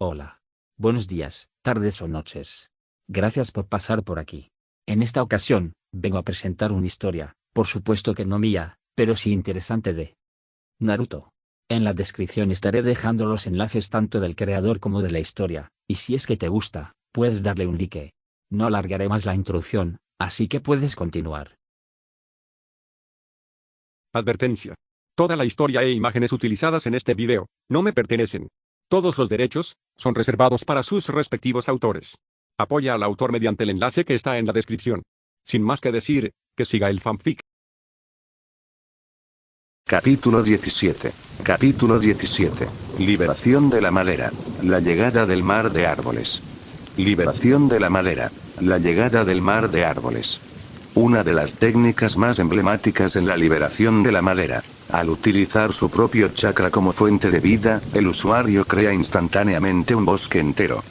Hola. Buenos días, tardes o noches. Gracias por pasar por aquí. En esta ocasión, vengo a presentar una historia, por supuesto que no mía, pero sí interesante de Naruto. En la descripción estaré dejando los enlaces tanto del creador como de la historia, y si es que te gusta, puedes darle un like. No alargaré más la introducción, así que puedes continuar. Advertencia. Toda la historia e imágenes utilizadas en este video no me pertenecen. Todos los derechos son reservados para sus respectivos autores. Apoya al autor mediante el enlace que está en la descripción. Sin más que decir, que siga el fanfic. Capítulo 17. Capítulo 17. Liberación de la madera. La llegada del mar de árboles. Liberación de la madera. La llegada del mar de árboles. Una de las técnicas más emblemáticas en la liberación de la madera. Al utilizar su propio chakra como fuente de vida, el usuario crea instantáneamente un bosque entero.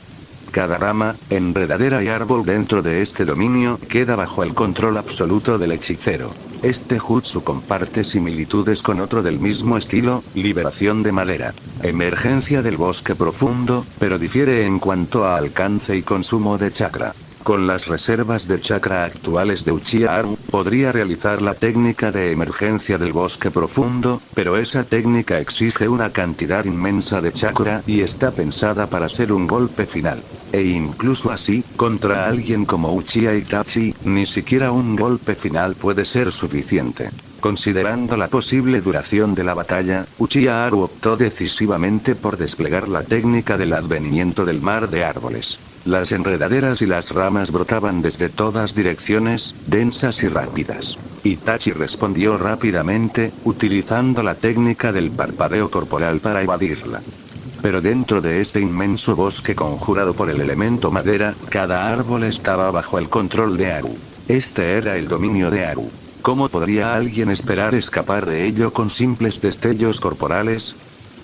Cada rama, enredadera y árbol dentro de este dominio queda bajo el control absoluto del hechicero. Este jutsu comparte similitudes con otro del mismo estilo, liberación de madera. Emergencia del bosque profundo, pero difiere en cuanto a alcance y consumo de chakra. Con las reservas de chakra actuales de Uchiha Aru, podría realizar la técnica de emergencia del bosque profundo, pero esa técnica exige una cantidad inmensa de chakra y está pensada para ser un golpe final. E incluso así, contra alguien como Uchiha Itachi, ni siquiera un golpe final puede ser suficiente. Considerando la posible duración de la batalla, Uchiha Aru optó decisivamente por desplegar la técnica del advenimiento del mar de árboles. Las enredaderas y las ramas brotaban desde todas direcciones, densas y rápidas. Itachi respondió rápidamente, utilizando la técnica del parpadeo corporal para evadirla. Pero dentro de este inmenso bosque conjurado por el elemento madera, cada árbol estaba bajo el control de Aru. Este era el dominio de Aru. ¿Cómo podría alguien esperar escapar de ello con simples destellos corporales?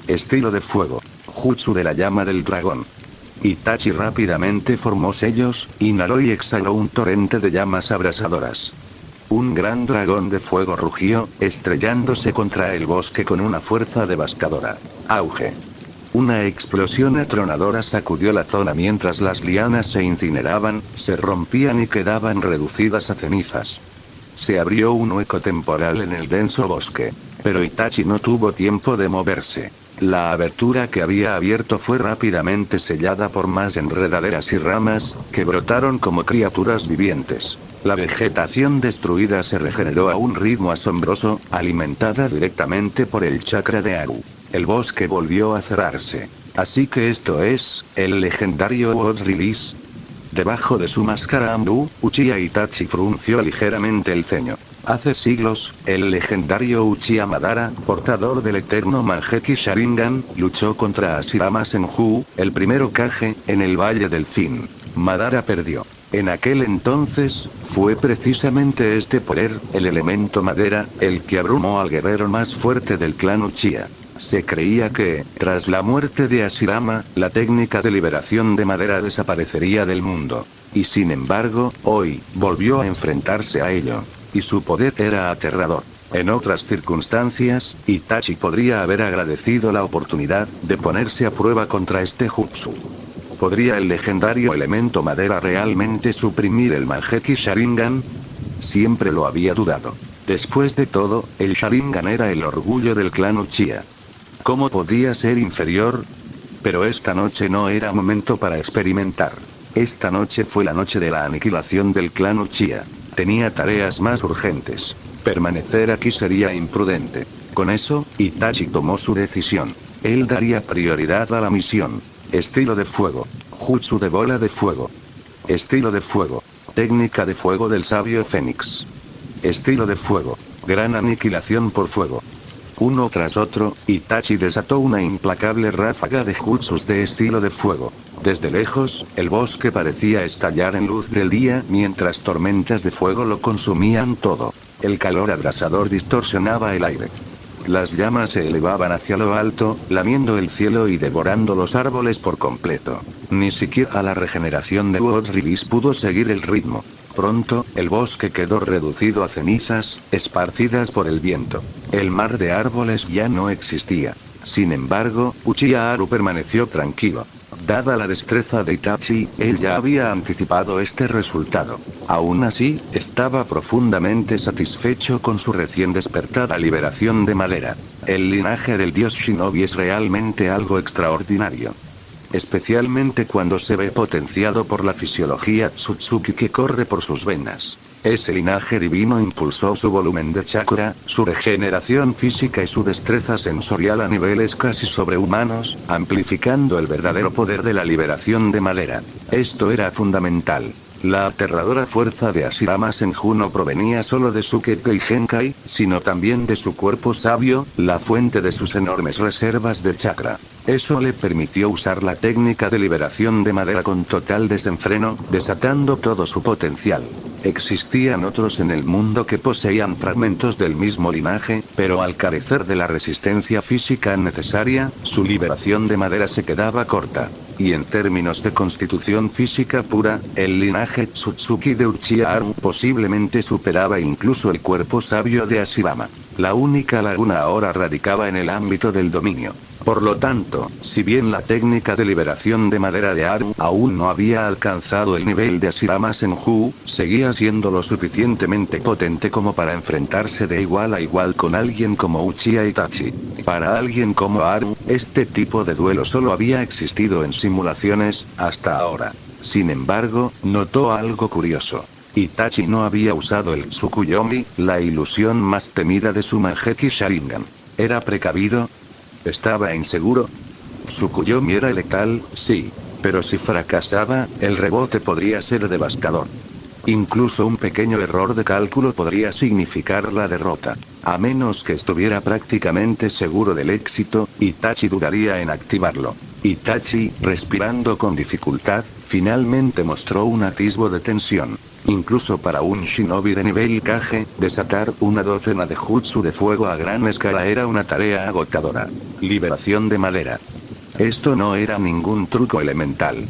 Estilo de fuego. Jutsu de la llama del dragón. Itachi rápidamente formó sellos, inhaló y exhaló un torrente de llamas abrasadoras. Un gran dragón de fuego rugió, estrellándose contra el bosque con una fuerza devastadora. Auge. Una explosión atronadora sacudió la zona mientras las lianas se incineraban, se rompían y quedaban reducidas a cenizas. Se abrió un hueco temporal en el denso bosque. Pero Itachi no tuvo tiempo de moverse. La abertura que había abierto fue rápidamente sellada por más enredaderas y ramas, que brotaron como criaturas vivientes. La vegetación destruida se regeneró a un ritmo asombroso, alimentada directamente por el chakra de Aru. El bosque volvió a cerrarse. Así que esto es, el legendario World Release. Debajo de su máscara Ambu, Uchiha Itachi frunció ligeramente el ceño. Hace siglos, el legendario Uchiha Madara, portador del eterno Mangekyou Sharingan, luchó contra Hashirama Senju, el primer Hokage, en el Valle del Fin. Madara perdió. En aquel entonces, fue precisamente este poder, el elemento madera, el que abrumó al guerrero más fuerte del clan Uchiha. Se creía que, tras la muerte de Hashirama, la técnica de liberación de madera desaparecería del mundo. Y sin embargo, hoy, volvió a enfrentarse a ello. Y su poder era aterrador. En otras circunstancias, Itachi podría haber agradecido la oportunidad de ponerse a prueba contra este jutsu. ¿Podría el legendario elemento madera realmente suprimir el Mangekyou Sharingan? Siempre lo había dudado. Después de todo, el Sharingan era el orgullo del clan Uchiha. ¿Cómo podía ser inferior? Pero esta noche no era momento para experimentar. Esta noche fue la noche de la aniquilación del clan Uchiha. Tenía tareas más urgentes. Permanecer aquí sería imprudente. Con eso, Itachi tomó su decisión. Él daría prioridad a la misión. Estilo de fuego. Jutsu de bola de fuego. Estilo de fuego. Técnica de fuego del sabio Fénix. Estilo de fuego. Gran aniquilación por fuego. Uno tras otro, Itachi desató una implacable ráfaga de jutsus de estilo de fuego. Desde lejos, el bosque parecía estallar en luz del día mientras tormentas de fuego lo consumían todo. El calor abrasador distorsionaba el aire. Las llamas se elevaban hacia lo alto, lamiendo el cielo y devorando los árboles por completo. Ni siquiera la regeneración de World Release pudo seguir el ritmo. Pronto, el bosque quedó reducido a cenizas, esparcidas por el viento. El mar de árboles ya no existía. Sin embargo, Uchiha Aru permaneció tranquilo. Dada la destreza de Itachi, él ya había anticipado este resultado. Aún así, estaba profundamente satisfecho con su recién despertada liberación de Madara. El linaje del dios Shinobi es realmente algo extraordinario. Especialmente cuando se ve potenciado por la fisiología Tsutsuki que corre por sus venas. Ese linaje divino impulsó su volumen de chakra, su regeneración física y su destreza sensorial a niveles casi sobrehumanos, amplificando el verdadero poder de la liberación de Madara. Esto era fundamental. La aterradora fuerza de Hashirama Senju no provenía solo de su Kekkei Genkai, sino también de su cuerpo sabio, la fuente de sus enormes reservas de chakra. Eso le permitió usar la técnica de liberación de Madara con total desenfreno, desatando todo su potencial. Existían otros en el mundo que poseían fragmentos del mismo linaje, pero al carecer de la resistencia física necesaria, su liberación de Madara se quedaba corta. Y en términos de constitución física pura, el linaje Tsutsuki de Uchiha Haru posiblemente superaba incluso el cuerpo sabio de Hashirama. La única laguna ahora radicaba en el ámbito del dominio. Por lo tanto, si bien la técnica de liberación de Madara de Haru aún no había alcanzado el nivel de Hashirama Senju, seguía siendo lo suficientemente potente como para enfrentarse de igual a igual con alguien como Uchiha Itachi. Para alguien como Haru, este tipo de duelo solo había existido en simulaciones, hasta ahora. Sin embargo, notó algo curioso. Itachi no había usado el Tsukuyomi, la ilusión más temida de su Mangekyou Sharingan. ¿Era precavido? ¿Estaba inseguro? Tsukuyomi era letal, sí. Pero si fracasaba, el rebote podría ser devastador. Incluso un pequeño error de cálculo podría significar la derrota. A menos que estuviera prácticamente seguro del éxito, Itachi dudaría en activarlo. Itachi, respirando con dificultad, finalmente mostró un atisbo de tensión. Incluso para un shinobi de nivel Kage, desatar una docena de jutsu de fuego a gran escala era una tarea agotadora. Liberación de Madara. Esto no era ningún truco elemental.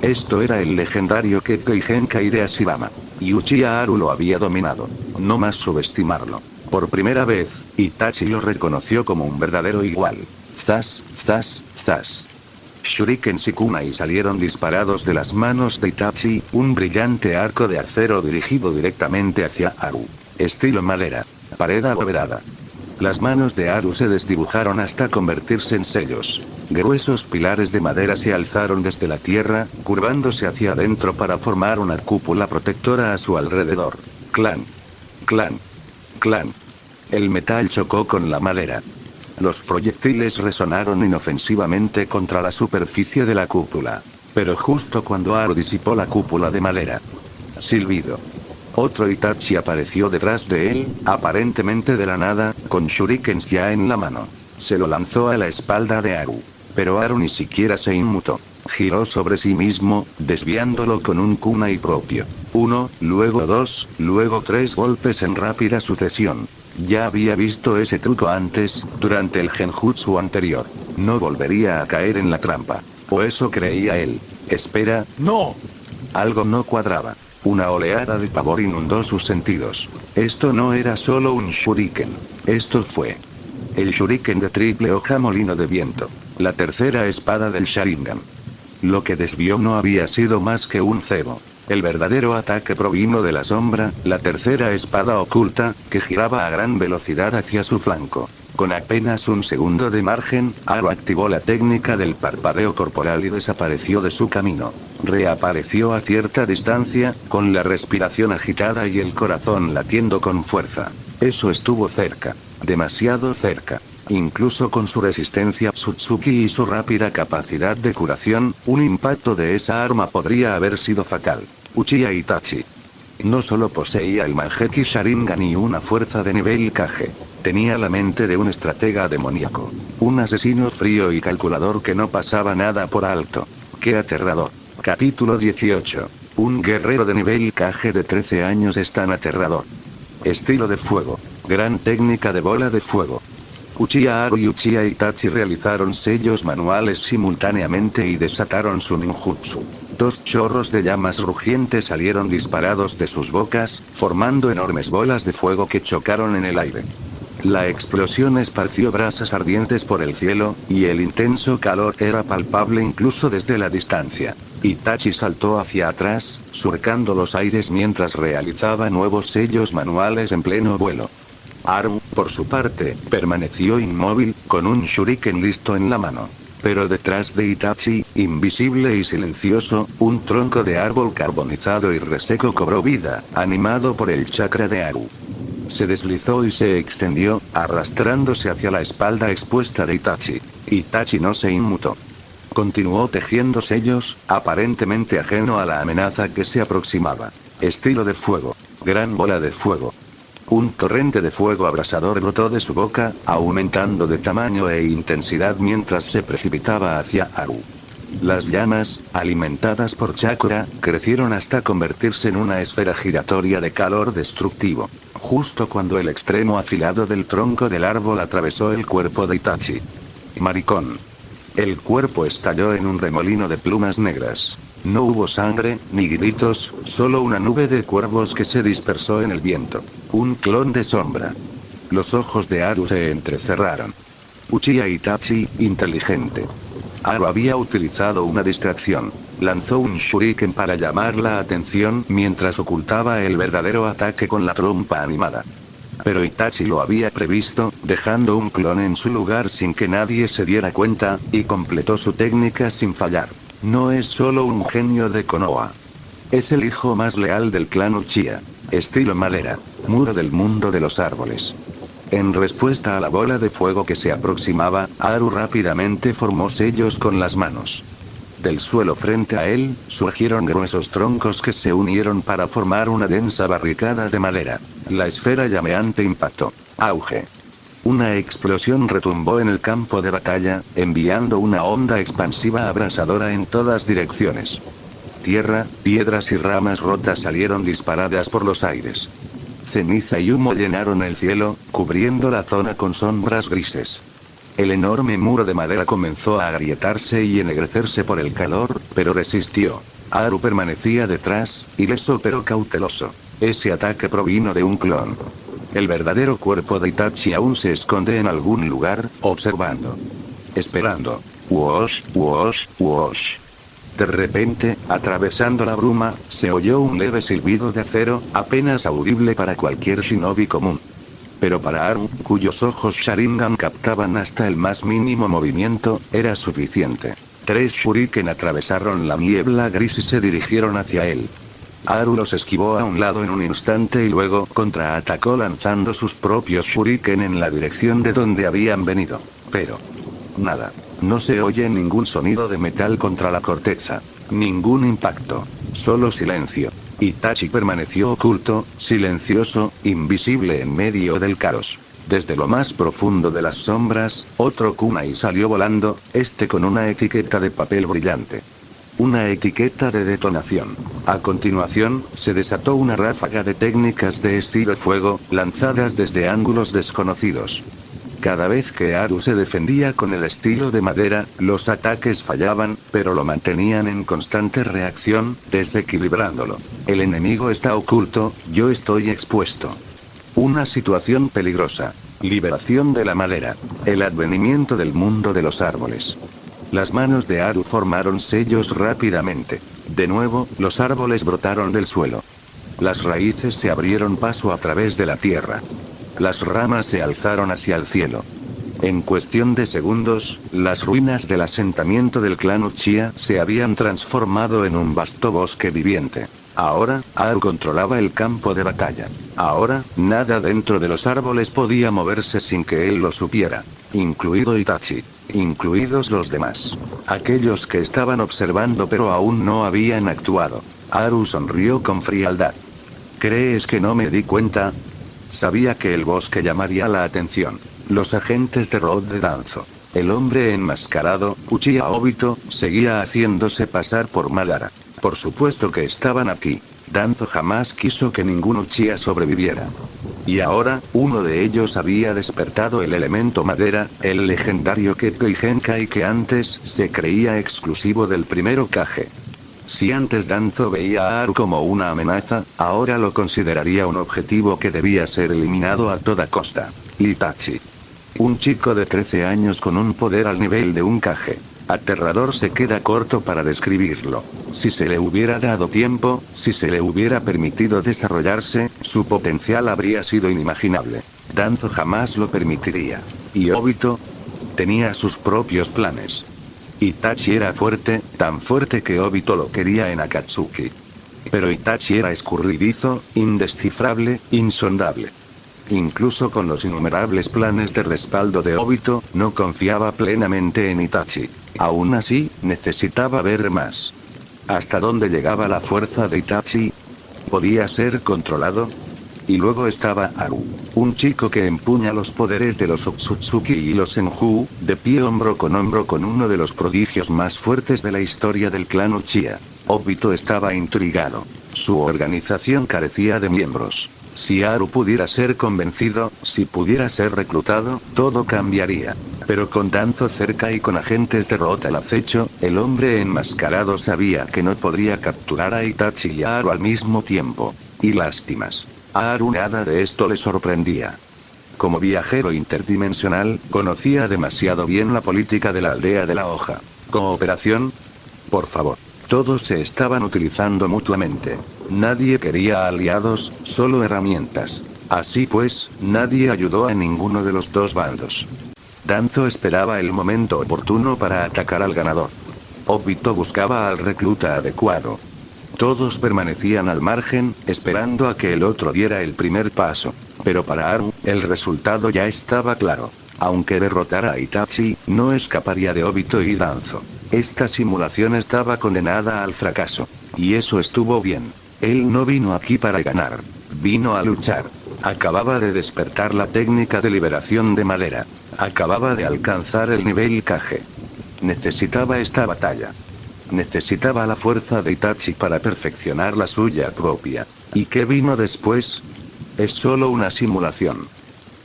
Esto era el legendario Kekkei Genkai de Hashirama. Y Uchiha Haru lo había dominado. No más subestimarlo. Por primera vez, Itachi lo reconoció como un verdadero igual. Zas, zas, zas. Shurikens y kunai salieron disparados de las manos de Itachi, un brillante arco de acero dirigido directamente hacia Haru. Estilo Madara. Pared abovedada. Las manos de Haru se desdibujaron hasta convertirse en sellos. Gruesos pilares de madera se alzaron desde la tierra, curvándose hacia adentro para formar una cúpula protectora a su alrededor. Clan. Clan. Clan. El metal chocó con la madera. Los proyectiles resonaron inofensivamente contra la superficie de la cúpula. Pero justo cuando Haru disipó la cúpula de madera. Silbido. Otro Itachi apareció detrás de él, aparentemente de la nada, con shurikens ya en la mano. Se lo lanzó a la espalda de Haru. Pero Haru ni siquiera se inmutó. Giró sobre sí mismo, desviándolo con un kunai propio. 1, luego 2, luego 3 golpes en rápida sucesión. Ya había visto ese truco antes, durante el genjutsu anterior. No volvería a caer en la trampa. O eso creía él. Espera, ¡no! Algo no cuadraba. Una oleada de pavor inundó sus sentidos. Esto no era solo un shuriken. Esto fue el shuriken de triple hoja molino de viento. La tercera espada del Sharingan. Lo que desvió no había sido más que un cebo. El verdadero ataque provino de la sombra, la tercera espada oculta, que giraba a gran velocidad hacia su flanco. Con apenas un segundo de margen, Haru activó la técnica del parpadeo corporal y desapareció de su camino. Reapareció a cierta distancia, con la respiración agitada y el corazón latiendo con fuerza. Eso estuvo cerca. Demasiado cerca. Incluso con su resistencia Tsutsuki y su rápida capacidad de curación, un impacto de esa arma podría haber sido fatal. Uchiha Itachi no solo poseía el Mangekyou Sharingan y una fuerza de nivel Kage. Tenía la mente de un estratega demoníaco. Un asesino frío y calculador que no pasaba nada por alto. ¡Qué aterrador! Capítulo 18. Un guerrero de nivel Kage de 13 años es tan aterrador. Estilo de fuego. Gran técnica de bola de fuego. Uchiha Haru y Uchiha Itachi realizaron sellos manuales simultáneamente y desataron su ninjutsu. 2 chorros de llamas rugientes salieron disparados de sus bocas, formando enormes bolas de fuego que chocaron en el aire. La explosión esparció brasas ardientes por el cielo, y el intenso calor era palpable incluso desde la distancia. Itachi saltó hacia atrás, surcando los aires mientras realizaba nuevos sellos manuales en pleno vuelo. Haru, por su parte, permaneció inmóvil, con un shuriken listo en la mano. Pero detrás de Itachi, invisible y silencioso, un tronco de árbol carbonizado y reseco cobró vida, animado por el chakra de Haru. Se deslizó y se extendió, arrastrándose hacia la espalda expuesta de Itachi. Itachi no se inmutó. Continuó tejiendo sellos, aparentemente ajeno a la amenaza que se aproximaba. Estilo de fuego. Gran bola de fuego. Un torrente de fuego abrasador brotó de su boca, aumentando de tamaño e intensidad mientras se precipitaba hacia Haru. Las llamas, alimentadas por chakra, crecieron hasta convertirse en una esfera giratoria de calor destructivo. Justo cuando el extremo afilado del tronco del árbol atravesó el cuerpo de Itachi. Maricón. El cuerpo estalló en un remolino de plumas negras. No hubo sangre, ni gritos, solo una nube de cuervos que se dispersó en el viento. Un clon de sombra. Los ojos de Haru se entrecerraron. Uchiha Itachi, inteligente. Haru había utilizado una distracción. Lanzó un shuriken para llamar la atención mientras ocultaba el verdadero ataque con la trompa animada. Pero Itachi lo había previsto, dejando un clon en su lugar sin que nadie se diera cuenta, y completó su técnica sin fallar. No es solo un genio de Konoha. Es el hijo más leal del clan Uchiha. Estilo madera. Muro del mundo de los árboles. En respuesta a la bola de fuego que se aproximaba, Haru rápidamente formó sellos con las manos. Del suelo frente a él, surgieron gruesos troncos que se unieron para formar una densa barricada de madera. La esfera llameante impactó. Auge. Una explosión retumbó en el campo de batalla, enviando una onda expansiva abrasadora en todas direcciones. Tierra, piedras y ramas rotas salieron disparadas por los aires. Ceniza y humo llenaron el cielo, cubriendo la zona con sombras grises. El enorme muro de madera comenzó a agrietarse y ennegrecerse por el calor, pero resistió. Haru permanecía detrás, ileso pero cauteloso. Ese ataque provino de un clon. El verdadero cuerpo de Itachi aún se esconde en algún lugar, observando. Esperando. Wosh, wosh, wosh. De repente, atravesando la bruma, se oyó un leve silbido de acero, apenas audible para cualquier shinobi común. Pero para Haru, cuyos ojos Sharingan captaban hasta el más mínimo movimiento, era suficiente. 3 shuriken atravesaron la niebla gris y se dirigieron hacia él. Haru los esquivó a un lado en un instante y luego contraatacó lanzando sus propios shuriken en la dirección de donde habían venido. Pero nada. No se oye ningún sonido de metal contra la corteza. Ningún impacto. Solo silencio. Itachi permaneció oculto, silencioso, invisible en medio del caos. Desde lo más profundo de las sombras, otro kunai salió volando, este con una etiqueta de papel brillante. Una etiqueta de detonación. A continuación, se desató una ráfaga de técnicas de estilo fuego, lanzadas desde ángulos desconocidos. Cada vez que Haru se defendía con el estilo de madera, los ataques fallaban, pero lo mantenían en constante reacción, desequilibrándolo. El enemigo está oculto, yo estoy expuesto. Una situación peligrosa. Liberación de la madera. El advenimiento del mundo de los árboles. Las manos de Haru formaron sellos rápidamente. De nuevo, los árboles brotaron del suelo. Las raíces se abrieron paso a través de la tierra. Las ramas se alzaron hacia el cielo. En cuestión de segundos, las ruinas del asentamiento del clan Uchiha se habían transformado en un vasto bosque viviente. Ahora, Haru controlaba el campo de batalla. Ahora, nada dentro de los árboles podía moverse sin que él lo supiera. Incluido Itachi. Incluidos los demás. Aquellos que estaban observando pero aún no habían actuado. Haru sonrió con frialdad. ¿Crees que no me di cuenta? Sabía que el bosque llamaría la atención. Los agentes de Road de Danzo. El hombre enmascarado, Uchiha Obito, seguía haciéndose pasar por Madara. Por supuesto que estaban aquí. Danzo jamás quiso que ningún Uchiha sobreviviera. Y ahora, uno de ellos había despertado el elemento madera, el legendario Kekkei Genkai que antes se creía exclusivo del primer Hokage. Si antes Danzo veía a Haru como una amenaza, ahora lo consideraría un objetivo que debía ser eliminado a toda costa. Itachi. Un chico de 13 años con un poder al nivel de un Kage. Aterrador se queda corto para describirlo. Si se le hubiera dado tiempo, si se le hubiera permitido desarrollarse, su potencial habría sido inimaginable. Danzo jamás lo permitiría. Y Obito tenía sus propios planes. Itachi era fuerte, tan fuerte que Obito lo quería en Akatsuki. Pero Itachi era escurridizo, indescifrable, insondable. Incluso con los innumerables planes de respaldo de Obito, no confiaba plenamente en Itachi. Aún así, necesitaba ver más. ¿Hasta dónde llegaba la fuerza de Itachi? ¿Podía ser controlado? Y luego estaba Haru, un chico que empuña los poderes de los Otsutsuki y los Senju, de pie hombro con uno de los prodigios más fuertes de la historia del clan Uchiha. Obito estaba intrigado. Su organización carecía de miembros. Si Haru pudiera ser convencido, si pudiera ser reclutado, todo cambiaría. Pero con Danzo cerca y con agentes de Roth al acecho, el hombre enmascarado sabía que no podría capturar a Itachi y a Haru al mismo tiempo. Y lástimas. A Haru nada de esto le sorprendía. Como viajero interdimensional, conocía demasiado bien la política de la aldea de la hoja. ¿Cooperación? Por favor. Todos se estaban utilizando mutuamente. Nadie quería aliados, solo herramientas. Así pues, nadie ayudó a ninguno de los dos bandos. Danzo esperaba el momento oportuno para atacar al ganador. Obito buscaba al recluta adecuado. Todos permanecían al margen, esperando a que el otro diera el primer paso. Pero para Haru, el resultado ya estaba claro. Aunque derrotara a Itachi, no escaparía de Obito y Danzo. Esta simulación estaba condenada al fracaso. Y eso estuvo bien. Él no vino aquí para ganar. Vino a luchar. Acababa de despertar la técnica de liberación de madera. Acababa de alcanzar el nivel Kage. Necesitaba esta batalla. Necesitaba la fuerza de Itachi para perfeccionar la suya propia. ¿Y qué vino después? Es solo una simulación.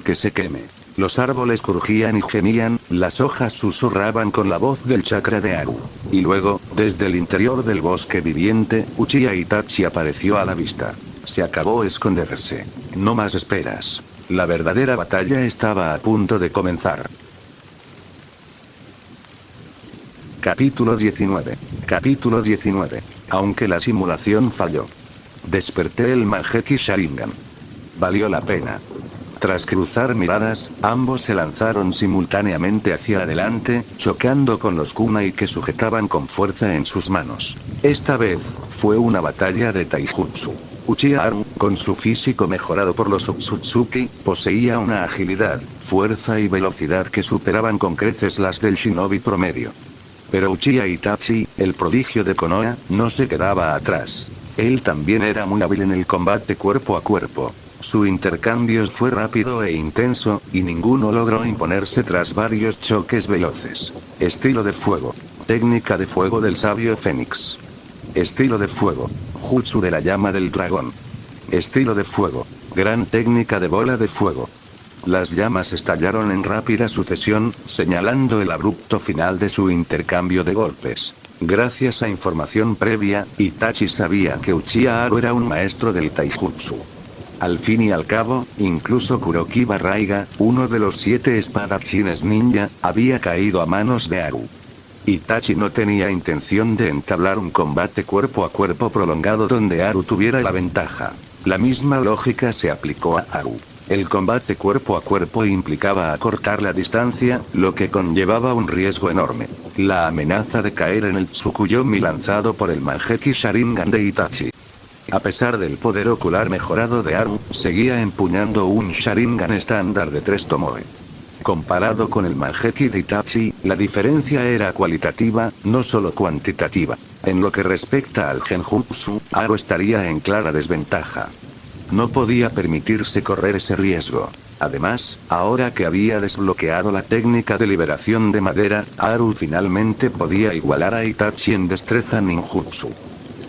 Que se queme. Los árboles crujían y gemían, las hojas susurraban con la voz del chakra de Haru. Y luego, desde el interior del bosque viviente, Uchiha Itachi apareció a la vista. Se acabó esconderse. No más esperas. La verdadera batalla estaba a punto de comenzar. Capítulo 19. Capítulo 19. Aunque la simulación falló. Desperté el Mangekyou Sharingan. Valió la pena. Tras cruzar miradas, ambos se lanzaron simultáneamente hacia adelante, chocando con los kunai que sujetaban con fuerza en sus manos. Esta vez, fue una batalla de taijutsu. Uchiha Haru, con su físico mejorado por los Otsutsuki, poseía una agilidad, fuerza y velocidad que superaban con creces las del shinobi promedio. Pero Uchiha Itachi, el prodigio de Konoha, no se quedaba atrás. Él también era muy hábil en el combate cuerpo a cuerpo. Su intercambio fue rápido e intenso, y ninguno logró imponerse tras varios choques veloces. Estilo de fuego. Técnica de fuego del sabio Fénix. Estilo de fuego. Jutsu de la llama del dragón. Estilo de fuego. Gran técnica de bola de fuego. Las llamas estallaron en rápida sucesión, señalando el abrupto final de su intercambio de golpes. Gracias a información previa, Itachi sabía que Uchiha Haru era un maestro del taijutsu. Al fin y al cabo, incluso Kurokiba Raiga, uno de los 7 espadachines ninja, había caído a manos de Haru. Itachi no tenía intención de entablar un combate cuerpo a cuerpo prolongado donde Haru tuviera la ventaja. La misma lógica se aplicó a Haru. El combate cuerpo a cuerpo implicaba acortar la distancia, lo que conllevaba un riesgo enorme. La amenaza de caer en el Tsukuyomi lanzado por el Mangekyou Sharingan de Itachi. A pesar del poder ocular mejorado de Haru, seguía empuñando un Sharingan estándar de 3 tomoe. Comparado con el Mangekyou de Itachi, la diferencia era cualitativa, no solo cuantitativa. En lo que respecta al Genjutsu, Haru estaría en clara desventaja. No podía permitirse correr ese riesgo. Además, ahora que había desbloqueado la técnica de liberación de madera, Haru finalmente podía igualar a Itachi en destreza ninjutsu.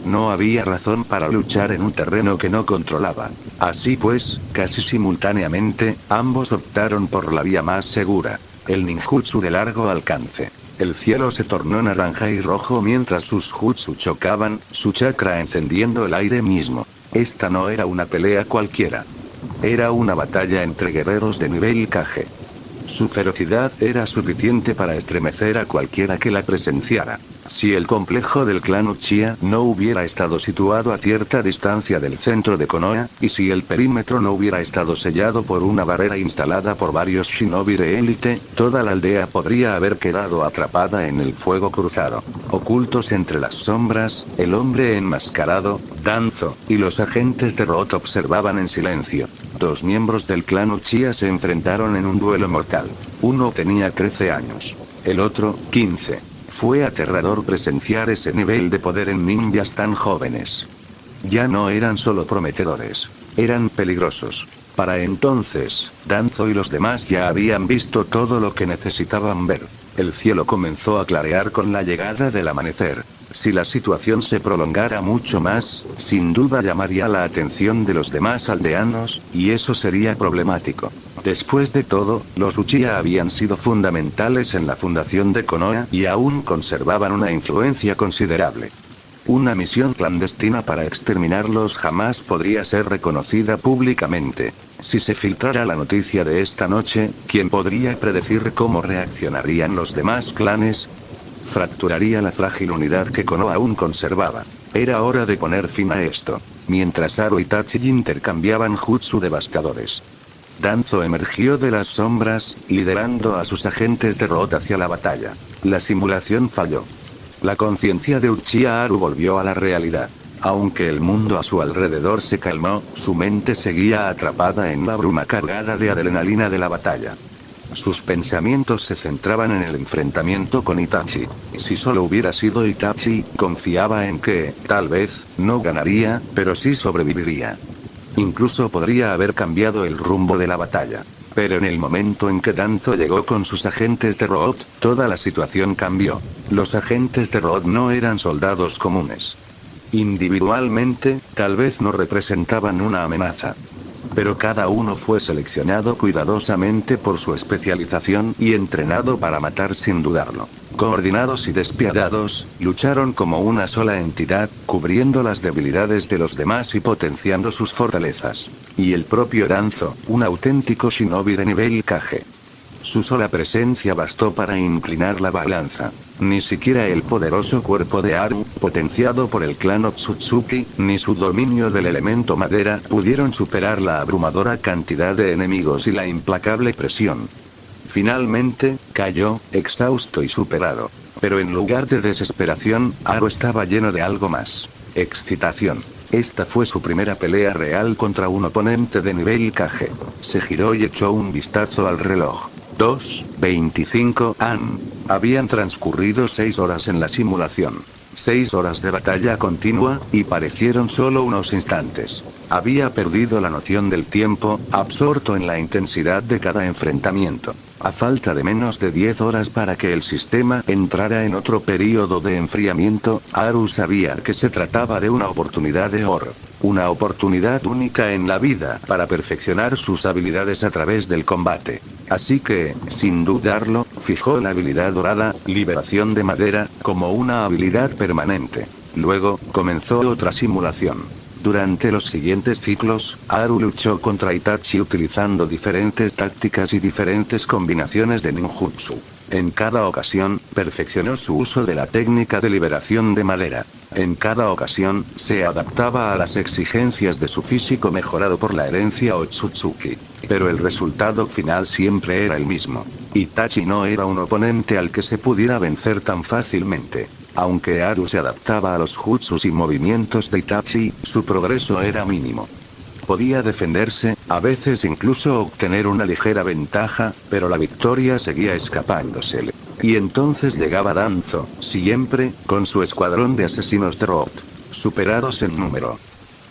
No había razón para luchar en un terreno que no controlaba. Así pues, casi simultáneamente, ambos optaron por la vía más segura, el ninjutsu de largo alcance. El cielo se tornó naranja y rojo mientras sus jutsu chocaban, su chakra encendiendo el aire mismo. Esta no era una pelea cualquiera. Era una batalla entre guerreros de nivel Kage. Su ferocidad era suficiente para estremecer a cualquiera que la presenciara. Si el complejo del clan Uchiha no hubiera estado situado a cierta distancia del centro de Konoha, y si el perímetro no hubiera estado sellado por una barrera instalada por varios shinobi de élite, toda la aldea podría haber quedado atrapada en el fuego cruzado. Ocultos entre las sombras, el hombre enmascarado, Danzo, y los agentes de Root observaban en silencio. Dos miembros del clan Uchiha se enfrentaron en un duelo mortal. Uno tenía 13 años. El otro, 15. Fue aterrador presenciar ese nivel de poder en ninjas tan jóvenes. Ya no eran solo prometedores. Eran peligrosos. Para entonces, Danzo y los demás ya habían visto todo lo que necesitaban ver. El cielo comenzó a clarear con la llegada del amanecer. Si la situación se prolongara mucho más, sin duda llamaría la atención de los demás aldeanos, y eso sería problemático. Después de todo, los Uchiha habían sido fundamentales en la fundación de Konoha y aún conservaban una influencia considerable. Una misión clandestina para exterminarlos jamás podría ser reconocida públicamente. Si se filtrara la noticia de esta noche, ¿quién podría predecir cómo reaccionarían los demás clanes? Fracturaría la frágil unidad que Konoha aún conservaba. Era hora de poner fin a esto. Mientras Haru y Itachi intercambiaban jutsu devastadores, Danzo emergió de las sombras, liderando a sus agentes de Root hacia la batalla. La simulación falló. La conciencia de Uchiha Haru volvió a la realidad. Aunque el mundo a su alrededor se calmó, su mente seguía atrapada en la bruma cargada de adrenalina de la batalla. Sus pensamientos se centraban en el enfrentamiento con Itachi. Si solo hubiera sido Itachi, confiaba en que, tal vez, no ganaría, pero sí sobreviviría. Incluso podría haber cambiado el rumbo de la batalla. Pero en el momento en que Danzo llegó con sus agentes de Root, toda la situación cambió. Los agentes de Root no eran soldados comunes. Individualmente, tal vez no representaban una amenaza. Pero cada uno fue seleccionado cuidadosamente por su especialización y entrenado para matar sin dudarlo. Coordinados y despiadados, lucharon como una sola entidad, cubriendo las debilidades de los demás y potenciando sus fortalezas. Y el propio Danzo, un auténtico shinobi de nivel Kage. Su sola presencia bastó para inclinar la balanza. Ni siquiera el poderoso cuerpo de Haru, potenciado por el clan Otsutsuki, ni su dominio del elemento madera pudieron superar la abrumadora cantidad de enemigos y la implacable presión. Finalmente, cayó, exhausto y superado. Pero en lugar de desesperación, Haru estaba lleno de algo más. Excitación. Esta fue su primera pelea real contra un oponente de nivel Kage. Se giró y echó un vistazo al reloj. 2:25 am. Habían transcurrido 6 horas en la simulación. 6 horas de batalla continua, y parecieron solo unos instantes. Había perdido la noción del tiempo, absorto en la intensidad de cada enfrentamiento. A falta de menos de 10 horas para que el sistema entrara en otro período de enfriamiento, Haru sabía que se trataba de una oportunidad de oro. Una oportunidad única en la vida para perfeccionar sus habilidades a través del combate. Así que, sin dudarlo, fijó la habilidad dorada, liberación de madera, como una habilidad permanente. Luego, comenzó otra simulación. Durante los siguientes ciclos, Haru luchó contra Itachi utilizando diferentes tácticas y diferentes combinaciones de ninjutsu. En cada ocasión, perfeccionó su uso de la técnica de liberación de madera. En cada ocasión, se adaptaba a las exigencias de su físico mejorado por la herencia Otsutsuki. Pero el resultado final siempre era el mismo. Itachi no era un oponente al que se pudiera vencer tan fácilmente. Aunque Haru se adaptaba a los jutsus y movimientos de Itachi, su progreso era mínimo. Podía defenderse, a veces incluso obtener una ligera ventaja, pero la victoria seguía escapándosele. Y entonces llegaba Danzo, siempre, con su escuadrón de asesinos de Root. Superados en número.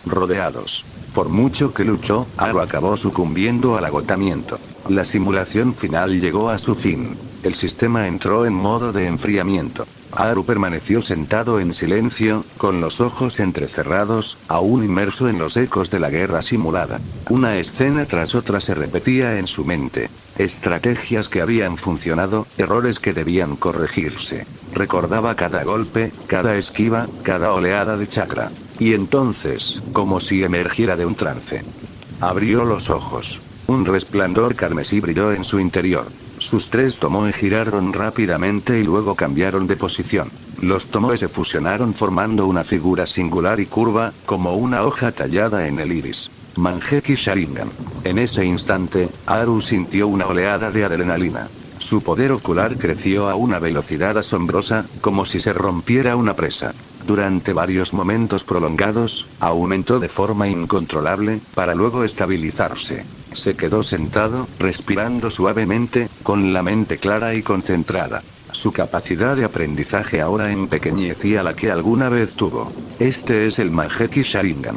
Rodeados. Por mucho que luchó, Haru acabó sucumbiendo al agotamiento. La simulación final llegó a su fin. El sistema entró en modo de enfriamiento. Haru permaneció sentado en silencio, con los ojos entrecerrados, aún inmerso en los ecos de la guerra simulada. Una escena tras otra se repetía en su mente. Estrategias que habían funcionado, errores que debían corregirse. Recordaba cada golpe, cada esquiva, cada oleada de chakra. Y entonces, como si emergiera de un trance, Abrió los ojos. Un resplandor carmesí brilló en su interior. Sus 3 tomoe giraron rápidamente y luego cambiaron de posición. Los tomoe se fusionaron formando una figura singular y curva, como una hoja tallada en el iris. Mangekyou Sharingan. En ese instante, Haru sintió una oleada de adrenalina. Su poder ocular creció a una velocidad asombrosa, como si se rompiera una presa. Durante varios momentos prolongados, aumentó de forma incontrolable, para luego estabilizarse. Se quedó sentado, respirando suavemente, con la mente clara y concentrada. Su capacidad de aprendizaje ahora empequeñecía la que alguna vez tuvo. Este es el Mangekyou Sharingan.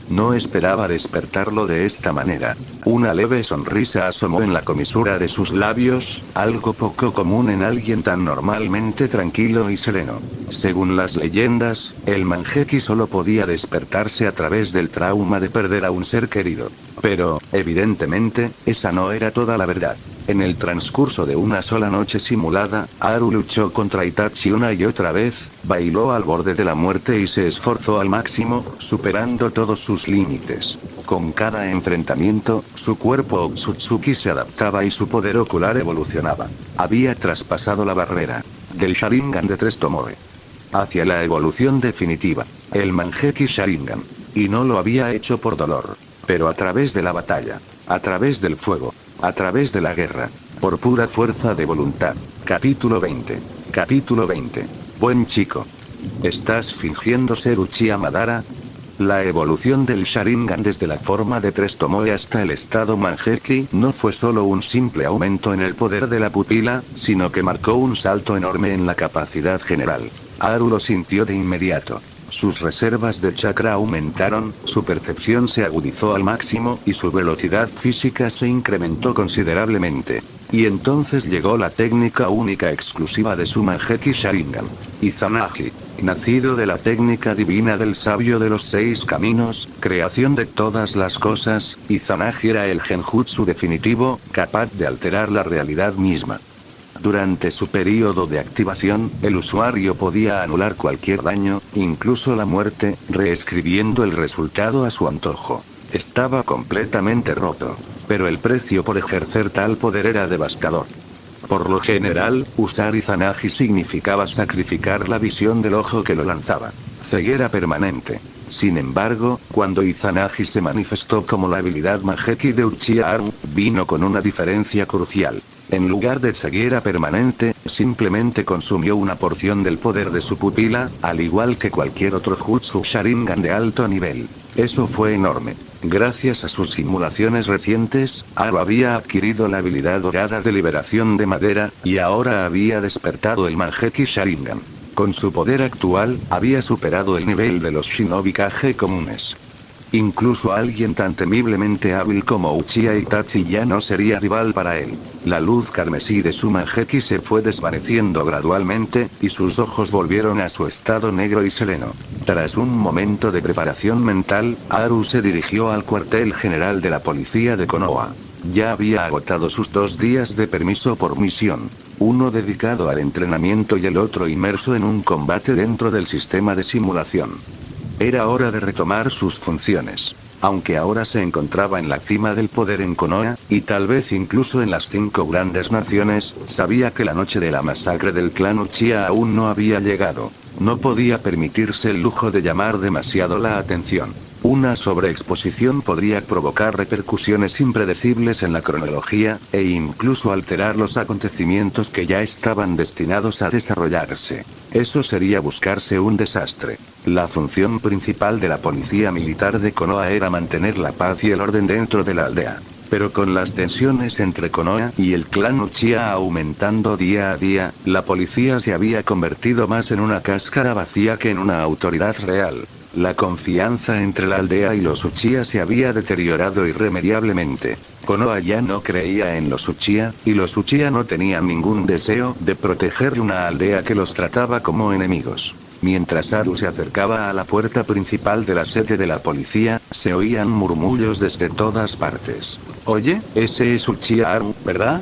No esperaba despertarlo de esta manera. Una leve sonrisa asomó en la comisura de sus labios, algo poco común en alguien tan normalmente tranquilo y sereno. Según las leyendas, el Mangekyou solo podía despertarse a través del trauma de perder a un ser querido. Pero, evidentemente, esa no era toda la verdad. En el transcurso de una sola noche simulada, Haru luchó contra Itachi una y otra vez, bailó al borde de la muerte y se esforzó al máximo, superando todos sus límites. Con cada enfrentamiento, su cuerpo Otsutsuki se adaptaba y su poder ocular evolucionaba. Había traspasado la barrera del Sharingan de 3 tomoe hacia la evolución definitiva, el Mangekyou Sharingan. Y no lo había hecho por dolor, pero a través de la batalla, a través del fuego, a través de la guerra, por pura fuerza de voluntad. Capítulo 20. Capítulo 20. Buen chico. ¿Estás fingiendo ser Uchiha Madara? La evolución del Sharingan desde la forma de 3 tomoe hasta el estado Mangekyou no fue solo un simple aumento en el poder de la pupila, sino que marcó un salto enorme en la capacidad general. Haru lo sintió de inmediato. Sus reservas de chakra aumentaron, su percepción se agudizó al máximo y su velocidad física se incrementó considerablemente. Y entonces llegó la técnica única exclusiva de su Mangekyou Sharingan. Izanagi. Nacido de la técnica divina del sabio de los 6 caminos, creación de todas las cosas, Izanagi era el genjutsu definitivo, capaz de alterar la realidad misma. Durante su periodo de activación, el usuario podía anular cualquier daño, incluso la muerte, reescribiendo el resultado a su antojo. Estaba completamente roto. Pero el precio por ejercer tal poder era devastador. Por lo general, usar Izanagi significaba sacrificar la visión del ojo que lo lanzaba. Ceguera permanente. Sin embargo, cuando Izanagi se manifestó como la habilidad Mangekyou de Uchiha Haru, vino con una diferencia crucial. En lugar de ceguera permanente, simplemente consumió una porción del poder de su pupila, al igual que cualquier otro jutsu Sharingan de alto nivel. Eso fue enorme. Gracias a sus simulaciones recientes, Haru había adquirido la habilidad dorada de liberación de madera, y ahora había despertado el Mangekyou Sharingan. Con su poder actual, había superado el nivel de los Shinobi Kage comunes. Incluso alguien tan temiblemente hábil como Uchiha Itachi ya no sería rival para él. La luz carmesí de su Mangekyou se fue desvaneciendo gradualmente, y sus ojos volvieron a su estado negro y sereno. Tras un momento de preparación mental, Haru se dirigió al cuartel general de la policía de Konoha. Ya había agotado sus 2 días de permiso por misión. Uno dedicado al entrenamiento y el otro inmerso en un combate dentro del sistema de simulación. Era hora de retomar sus funciones. Aunque ahora se encontraba en la cima del poder en Konoha, y tal vez incluso en las 5 grandes naciones, sabía que la noche de la masacre del clan Uchiha aún no había llegado. No podía permitirse el lujo de llamar demasiado la atención. Una sobreexposición podría provocar repercusiones impredecibles en la cronología, e incluso alterar los acontecimientos que ya estaban destinados a desarrollarse. Eso sería buscarse un desastre. La función principal de la policía militar de Konoha era mantener la paz y el orden dentro de la aldea. Pero con las tensiones entre Konoha y el clan Uchiha aumentando día a día, la policía se había convertido más en una cáscara vacía que en una autoridad real. La confianza entre la aldea y los Uchiha se había deteriorado irremediablemente. Konoha ya no creía en los Uchiha, y los Uchiha no tenían ningún deseo de proteger una aldea que los trataba como enemigos. Mientras Haru se acercaba a la puerta principal de la sede de la policía, se oían murmullos desde todas partes. Oye, ese es Uchiha Haru, ¿verdad?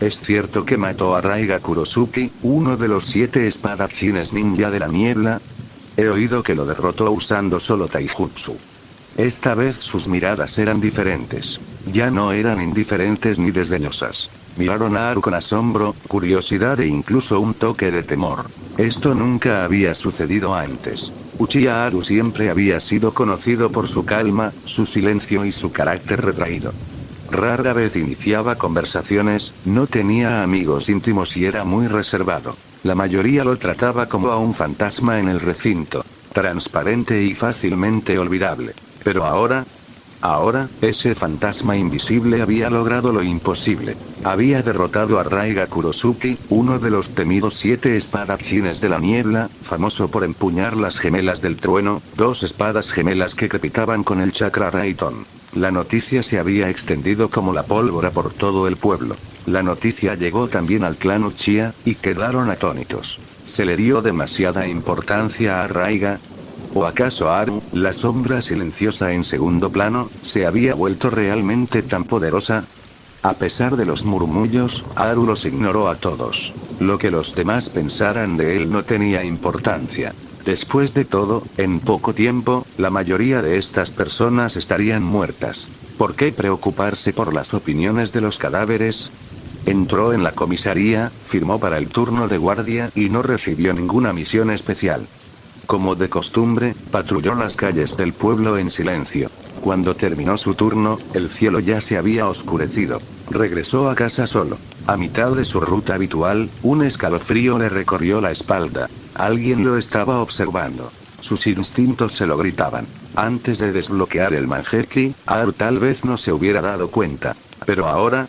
Es cierto que mató a Raiga Kurosuke, uno de los 7 espadachines ninja de la niebla. He oído que lo derrotó usando solo taijutsu. Esta vez sus miradas eran diferentes. Ya no eran indiferentes ni desdeñosas. Miraron a Haru con asombro, curiosidad e incluso un toque de temor. Esto nunca había sucedido antes. Uchiha Haru siempre había sido conocido por su calma, su silencio y su carácter retraído. Rara vez iniciaba conversaciones, no tenía amigos íntimos y era muy reservado. La mayoría lo trataba como a un fantasma en el recinto, transparente y fácilmente olvidable. Pero ahora, ese fantasma invisible había logrado lo imposible. Había derrotado a Raiga Kurosuke, uno de los temidos 7 espadachines de la niebla, famoso por empuñar las gemelas del trueno, 2 espadas gemelas que crepitaban con el chakra Raitón. La noticia se había extendido como la pólvora por todo el pueblo. La noticia llegó también al clan Uchiha, y quedaron atónitos. ¿Se le dio demasiada importancia a Raiga? ¿O acaso Haru, la sombra silenciosa en segundo plano, se había vuelto realmente tan poderosa? A pesar de los murmullos, Haru los ignoró a todos. Lo que los demás pensaran de él no tenía importancia. Después de todo, en poco tiempo, la mayoría de estas personas estarían muertas. ¿Por qué preocuparse por las opiniones de los cadáveres? Entró en la comisaría, firmó para el turno de guardia y no recibió ninguna misión especial. Como de costumbre, patrulló las calles del pueblo en silencio. Cuando terminó su turno, el cielo ya se había oscurecido. Regresó a casa solo. A mitad de su ruta habitual, un escalofrío le recorrió la espalda. Alguien lo estaba observando. Sus instintos se lo gritaban. Antes de desbloquear el Mangekyō, Haru tal vez no se hubiera dado cuenta. Pero ahora,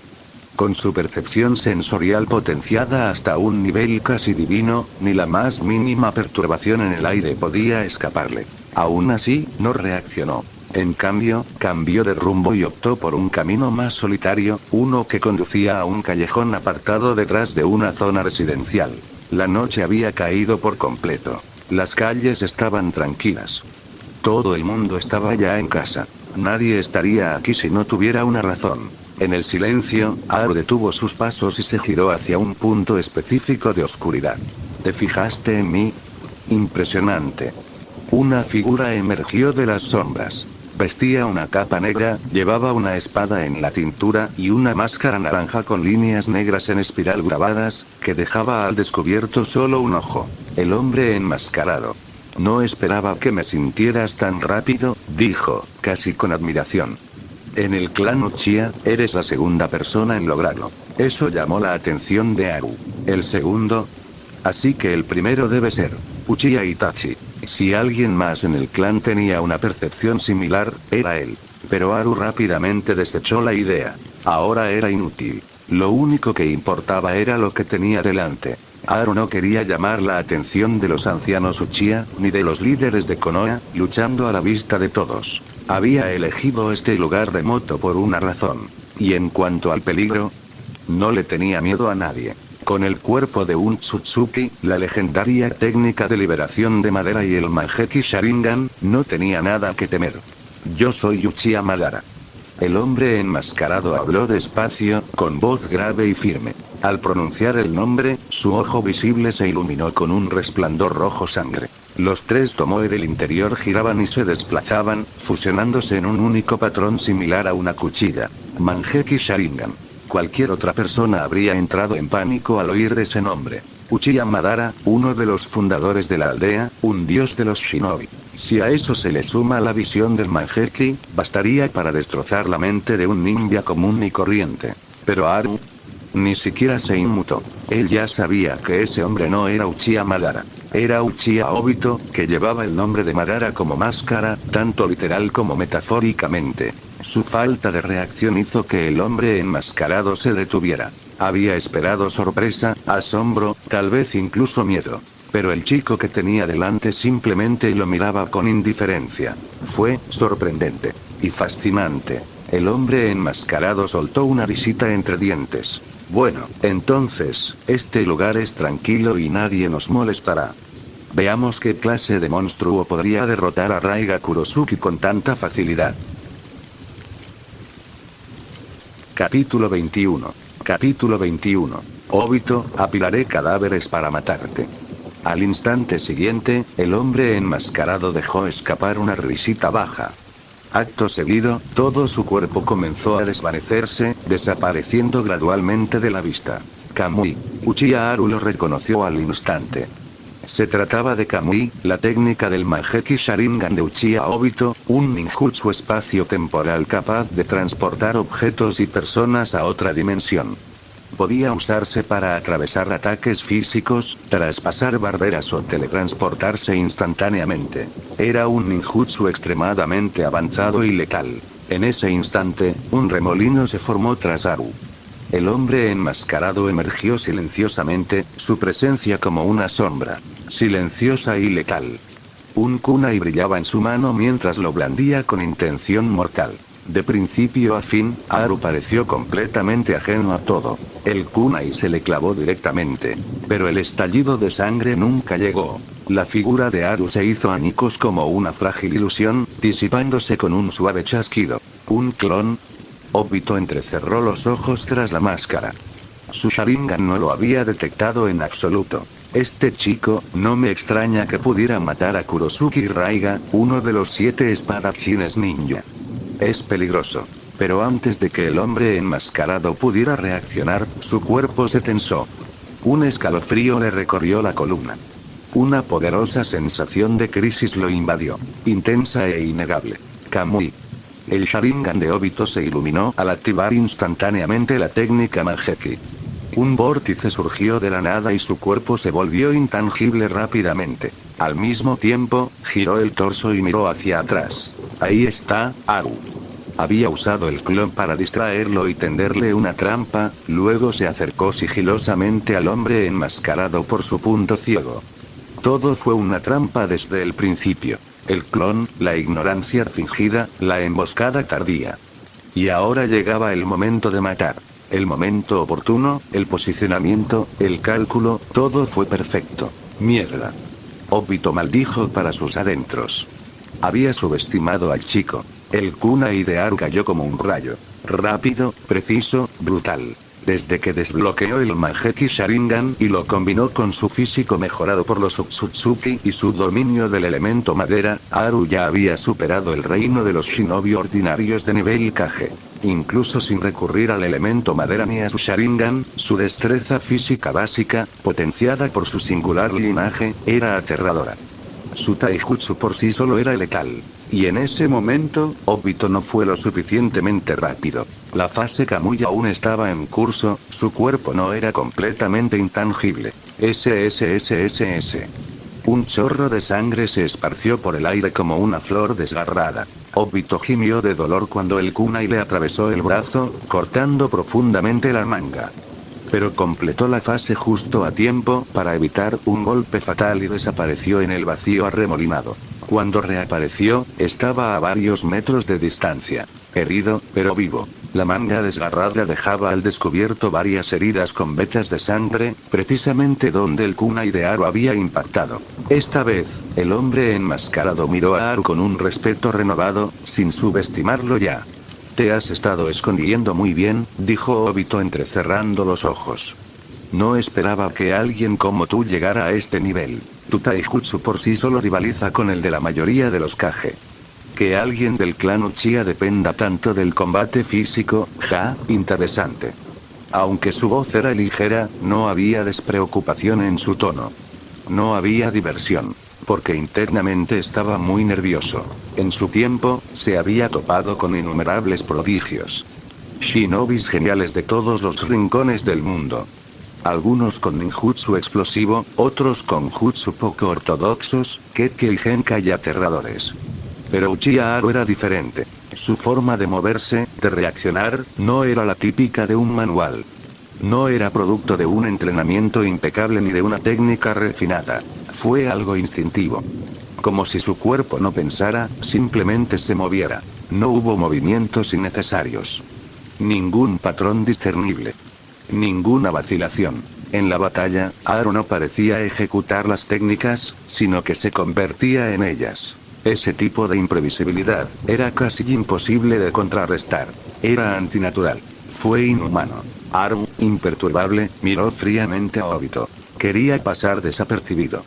con su percepción sensorial potenciada hasta un nivel casi divino, ni la más mínima perturbación en el aire podía escaparle. Aún así, no reaccionó. En cambio, cambió de rumbo y optó por un camino más solitario, uno que conducía a un callejón apartado detrás de una zona residencial. La noche había caído por completo. Las calles estaban tranquilas. Todo el mundo estaba ya en casa. Nadie estaría aquí si no tuviera una razón. En el silencio, Haru detuvo sus pasos y se giró hacia un punto específico de oscuridad. ¿Te fijaste en mí? Impresionante. Una figura emergió de las sombras. Vestía una capa negra, llevaba una espada en la cintura y una máscara naranja con líneas negras en espiral grabadas, que dejaba al descubierto solo un ojo. El hombre enmascarado. No esperaba que me sintieras tan rápido, dijo, casi con admiración. En el clan Uchiha, eres la segunda persona en lograrlo. Eso llamó la atención de Haru. ¿El segundo? Así que el primero debe ser Uchiha Itachi. Si alguien más en el clan tenía una percepción similar, era él. Pero Haru rápidamente desechó la idea. Ahora era inútil. Lo único que importaba era lo que tenía delante. Haru no quería llamar la atención de los ancianos Uchiha, ni de los líderes de Konoha, luchando a la vista de todos. Había elegido este lugar remoto por una razón. Y en cuanto al peligro, no le tenía miedo a nadie. Con el cuerpo de un Tsutsuki, la legendaria técnica de liberación de madera y el Mangekyō Sharingan, no tenía nada que temer. Yo soy Uchiha Madara. El hombre enmascarado habló despacio, con voz grave y firme. Al pronunciar el nombre, su ojo visible se iluminó con un resplandor rojo sangre. Los 3 tomoe del interior giraban y se desplazaban, fusionándose en un único patrón similar a una cuchilla. Mangekyō Sharingan. Cualquier otra persona habría entrado en pánico al oír ese nombre. Uchiha Madara, uno de los fundadores de la aldea, un dios de los shinobi. Si a eso se le suma la visión del Mangekyō, bastaría para destrozar la mente de un ninja común y corriente. Pero Haru ni siquiera se inmutó. Él ya sabía que ese hombre no era Uchiha Madara. Era Uchiha Obito, que llevaba el nombre de Madara como máscara, tanto literal como metafóricamente. Su falta de reacción hizo que el hombre enmascarado se detuviera. Había esperado sorpresa, asombro, tal vez incluso miedo. Pero el chico que tenía delante simplemente lo miraba con indiferencia. Fue sorprendente y fascinante. El hombre enmascarado soltó una risita entre dientes. Bueno, entonces, este lugar es tranquilo y nadie nos molestará. Veamos qué clase de monstruo podría derrotar a Raiga Kurosuke con tanta facilidad. Capítulo 21. Capítulo 21. Obito, apilaré cadáveres para matarte. Al instante siguiente, el hombre enmascarado dejó escapar una risita baja. Acto seguido, todo su cuerpo comenzó a desvanecerse, desapareciendo gradualmente de la vista. Kamui. Uchiha Haru lo reconoció al instante. Se trataba de Kamui, la técnica del Mangekyou Sharingan de Uchiha Obito, un ninjutsu espacio-temporal capaz de transportar objetos y personas a otra dimensión. Podía usarse para atravesar ataques físicos, traspasar barreras o teletransportarse instantáneamente. Era un ninjutsu extremadamente avanzado y letal. En ese instante, un remolino se formó tras Haru. El hombre enmascarado emergió silenciosamente, su presencia como una sombra, silenciosa y letal. Un kunai brillaba en su mano mientras lo blandía con intención mortal. De principio a fin, Haru pareció completamente ajeno a todo. El kunai se le clavó directamente. Pero el estallido de sangre nunca llegó. La figura de Haru se hizo añicos como una frágil ilusión, disipándose con un suave chasquido. ¿Un clon? Obito entrecerró los ojos tras la máscara. Su Sharingan no lo había detectado en absoluto. Este chico, no me extraña que pudiera matar a Kurosuke Raiga, uno de los 7 espadachines ninja. Es peligroso. Pero antes de que el hombre enmascarado pudiera reaccionar, su cuerpo se tensó. Un escalofrío le recorrió la columna. Una poderosa sensación de crisis lo invadió. Intensa e innegable. Kamui. El Sharingan de Obito se iluminó al activar instantáneamente la técnica Mangekyou. Un vórtice surgió de la nada y su cuerpo se volvió intangible rápidamente. Al mismo tiempo, giró el torso y miró hacia atrás. Ahí está, Haru. Había usado el clon para distraerlo y tenderle una trampa, luego se acercó sigilosamente al hombre enmascarado por su punto ciego. Todo fue una trampa desde el principio. El clon, la ignorancia fingida, la emboscada tardía. Y ahora llegaba el momento de matar. El momento oportuno, el posicionamiento, el cálculo, todo fue perfecto. Mierda. Obito maldijo para sus adentros. Había subestimado al chico. El kunai de Haru cayó como un rayo. Rápido, preciso, brutal. Desde que desbloqueó el Mangekyou Sharingan y lo combinó con su físico mejorado por los Otsutsuki y su dominio del elemento madera, Haru ya había superado el reino de los shinobi ordinarios de nivel Kage. Incluso sin recurrir al elemento madera ni a su Sharingan, su destreza física básica, potenciada por su singular linaje, era aterradora. Su taijutsu por sí solo era letal. Y en ese momento, Obito no fue lo suficientemente rápido. La fase Kamui aún estaba en curso, su cuerpo no era completamente intangible. SSSSS. Un chorro de sangre se esparció por el aire como una flor desgarrada. Obito gimió de dolor cuando el kunai le atravesó el brazo, cortando profundamente la manga. Pero completó la fase justo a tiempo para evitar un golpe fatal y desapareció en el vacío arremolinado. Cuando reapareció, estaba a varios metros de distancia. Herido, pero vivo. La manga desgarrada dejaba al descubierto varias heridas con vetas de sangre, precisamente donde el kunai de Haru había impactado. Esta vez, el hombre enmascarado miró a Haru con un respeto renovado, sin subestimarlo ya. Te has estado escondiendo muy bien, dijo Obito entrecerrando los ojos. No esperaba que alguien como tú llegara a este nivel. Tu taijutsu por sí solo rivaliza con el de la mayoría de los Kage. Que alguien del clan Uchiha dependa tanto del combate físico, interesante. Aunque su voz era ligera, no había despreocupación en su tono. No había diversión. Porque internamente estaba muy nervioso. En su tiempo, se había topado con innumerables prodigios. Shinobis geniales de todos los rincones del mundo. Algunos con ninjutsu explosivo, otros con jutsu poco ortodoxos, Kekkei y Genkai aterradores. Pero Uchiha Haru era diferente. Su forma de moverse, de reaccionar, no era la típica de un manual. No era producto de un entrenamiento impecable ni de una técnica refinada. Fue algo instintivo. Como si su cuerpo no pensara, simplemente se moviera. No hubo movimientos innecesarios. Ningún patrón discernible. Ninguna vacilación. En la batalla, Haru no parecía ejecutar las técnicas, sino que se convertía en ellas. Ese tipo de imprevisibilidad era casi imposible de contrarrestar. Era antinatural. Fue inhumano. Haru, imperturbable, miró fríamente a Obito. Quería pasar desapercibido.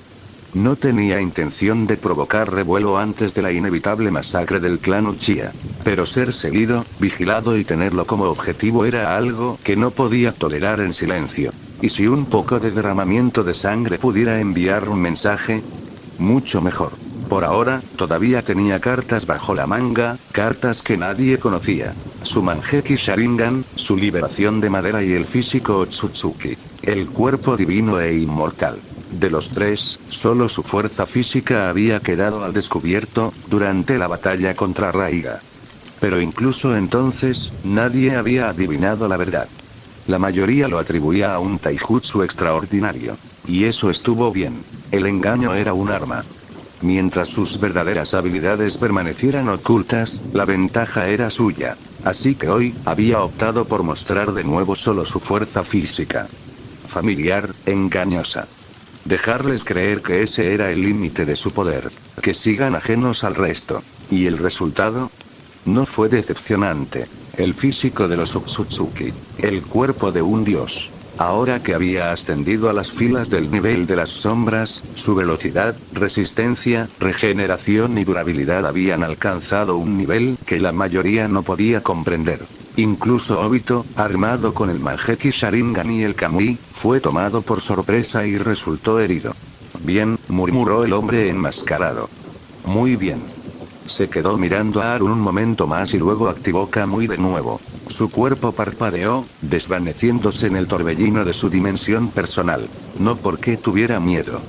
No tenía intención de provocar revuelo antes de la inevitable masacre del clan Uchiha. Pero ser seguido, vigilado y tenerlo como objetivo era algo que no podía tolerar en silencio. ¿Y si un poco de derramamiento de sangre pudiera enviar un mensaje? Mucho mejor. Por ahora, todavía tenía cartas bajo la manga, cartas que nadie conocía. Su Manjeki Sharingan, su liberación de madera y el físico Otsutsuki. El cuerpo divino e inmortal. De los tres, solo su fuerza física había quedado al descubierto, durante la batalla contra Raiga. Pero incluso entonces, nadie había adivinado la verdad. La mayoría lo atribuía a un taijutsu extraordinario. Y eso estuvo bien. El engaño era un arma. Mientras sus verdaderas habilidades permanecieran ocultas, la ventaja era suya. Así que hoy, había optado por mostrar de nuevo solo su fuerza física. Familiar, engañosa. Dejarles creer que ese era el límite de su poder. Que sigan ajenos al resto. ¿Y el resultado? No fue decepcionante. El físico de los Otsutsuki. El cuerpo de un dios. Ahora que había ascendido a las filas del nivel de las sombras, su velocidad, resistencia, regeneración y durabilidad habían alcanzado un nivel que la mayoría no podía comprender. Incluso Obito, armado con el Manjeki Sharingan y el Kamui, fue tomado por sorpresa y resultó herido. Bien, murmuró el hombre enmascarado. Muy bien. Se quedó mirando a Aru un momento más y luego activó Kamui de nuevo. Su cuerpo parpadeó, desvaneciéndose en el torbellino de su dimensión personal. No porque tuviera miedo,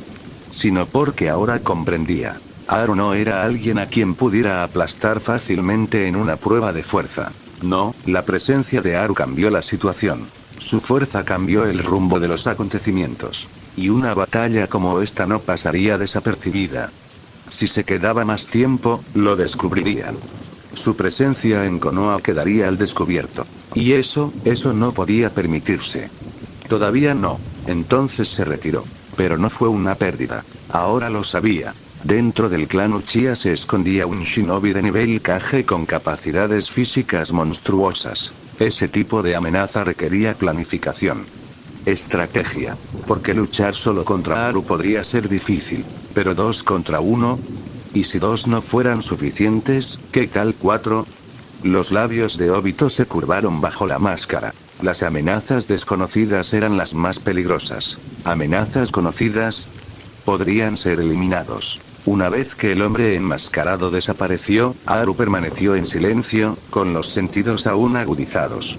sino porque ahora comprendía. Aru no era alguien a quien pudiera aplastar fácilmente en una prueba de fuerza. No, la presencia de Aru cambió la situación. Su fuerza cambió el rumbo de los acontecimientos. Y una batalla como esta no pasaría desapercibida. Si se quedaba más tiempo, lo descubrirían. Su presencia en Konoha quedaría al descubierto. Y eso no podía permitirse. Todavía no. Entonces se retiró. Pero no fue una pérdida. Ahora lo sabía. Dentro del clan Uchiha se escondía un shinobi de nivel Kage con capacidades físicas monstruosas. Ese tipo de amenaza requería planificación. Estrategia. Porque luchar solo contra Aru podría ser difícil. Pero 2 contra 1. ¿Y si 2 no fueran suficientes, qué tal 4? Los labios de Obito se curvaron bajo la máscara. Las amenazas desconocidas eran las más peligrosas. Amenazas conocidas podrían ser eliminados. Una vez que el hombre enmascarado desapareció, Aru permaneció en silencio, con los sentidos aún agudizados.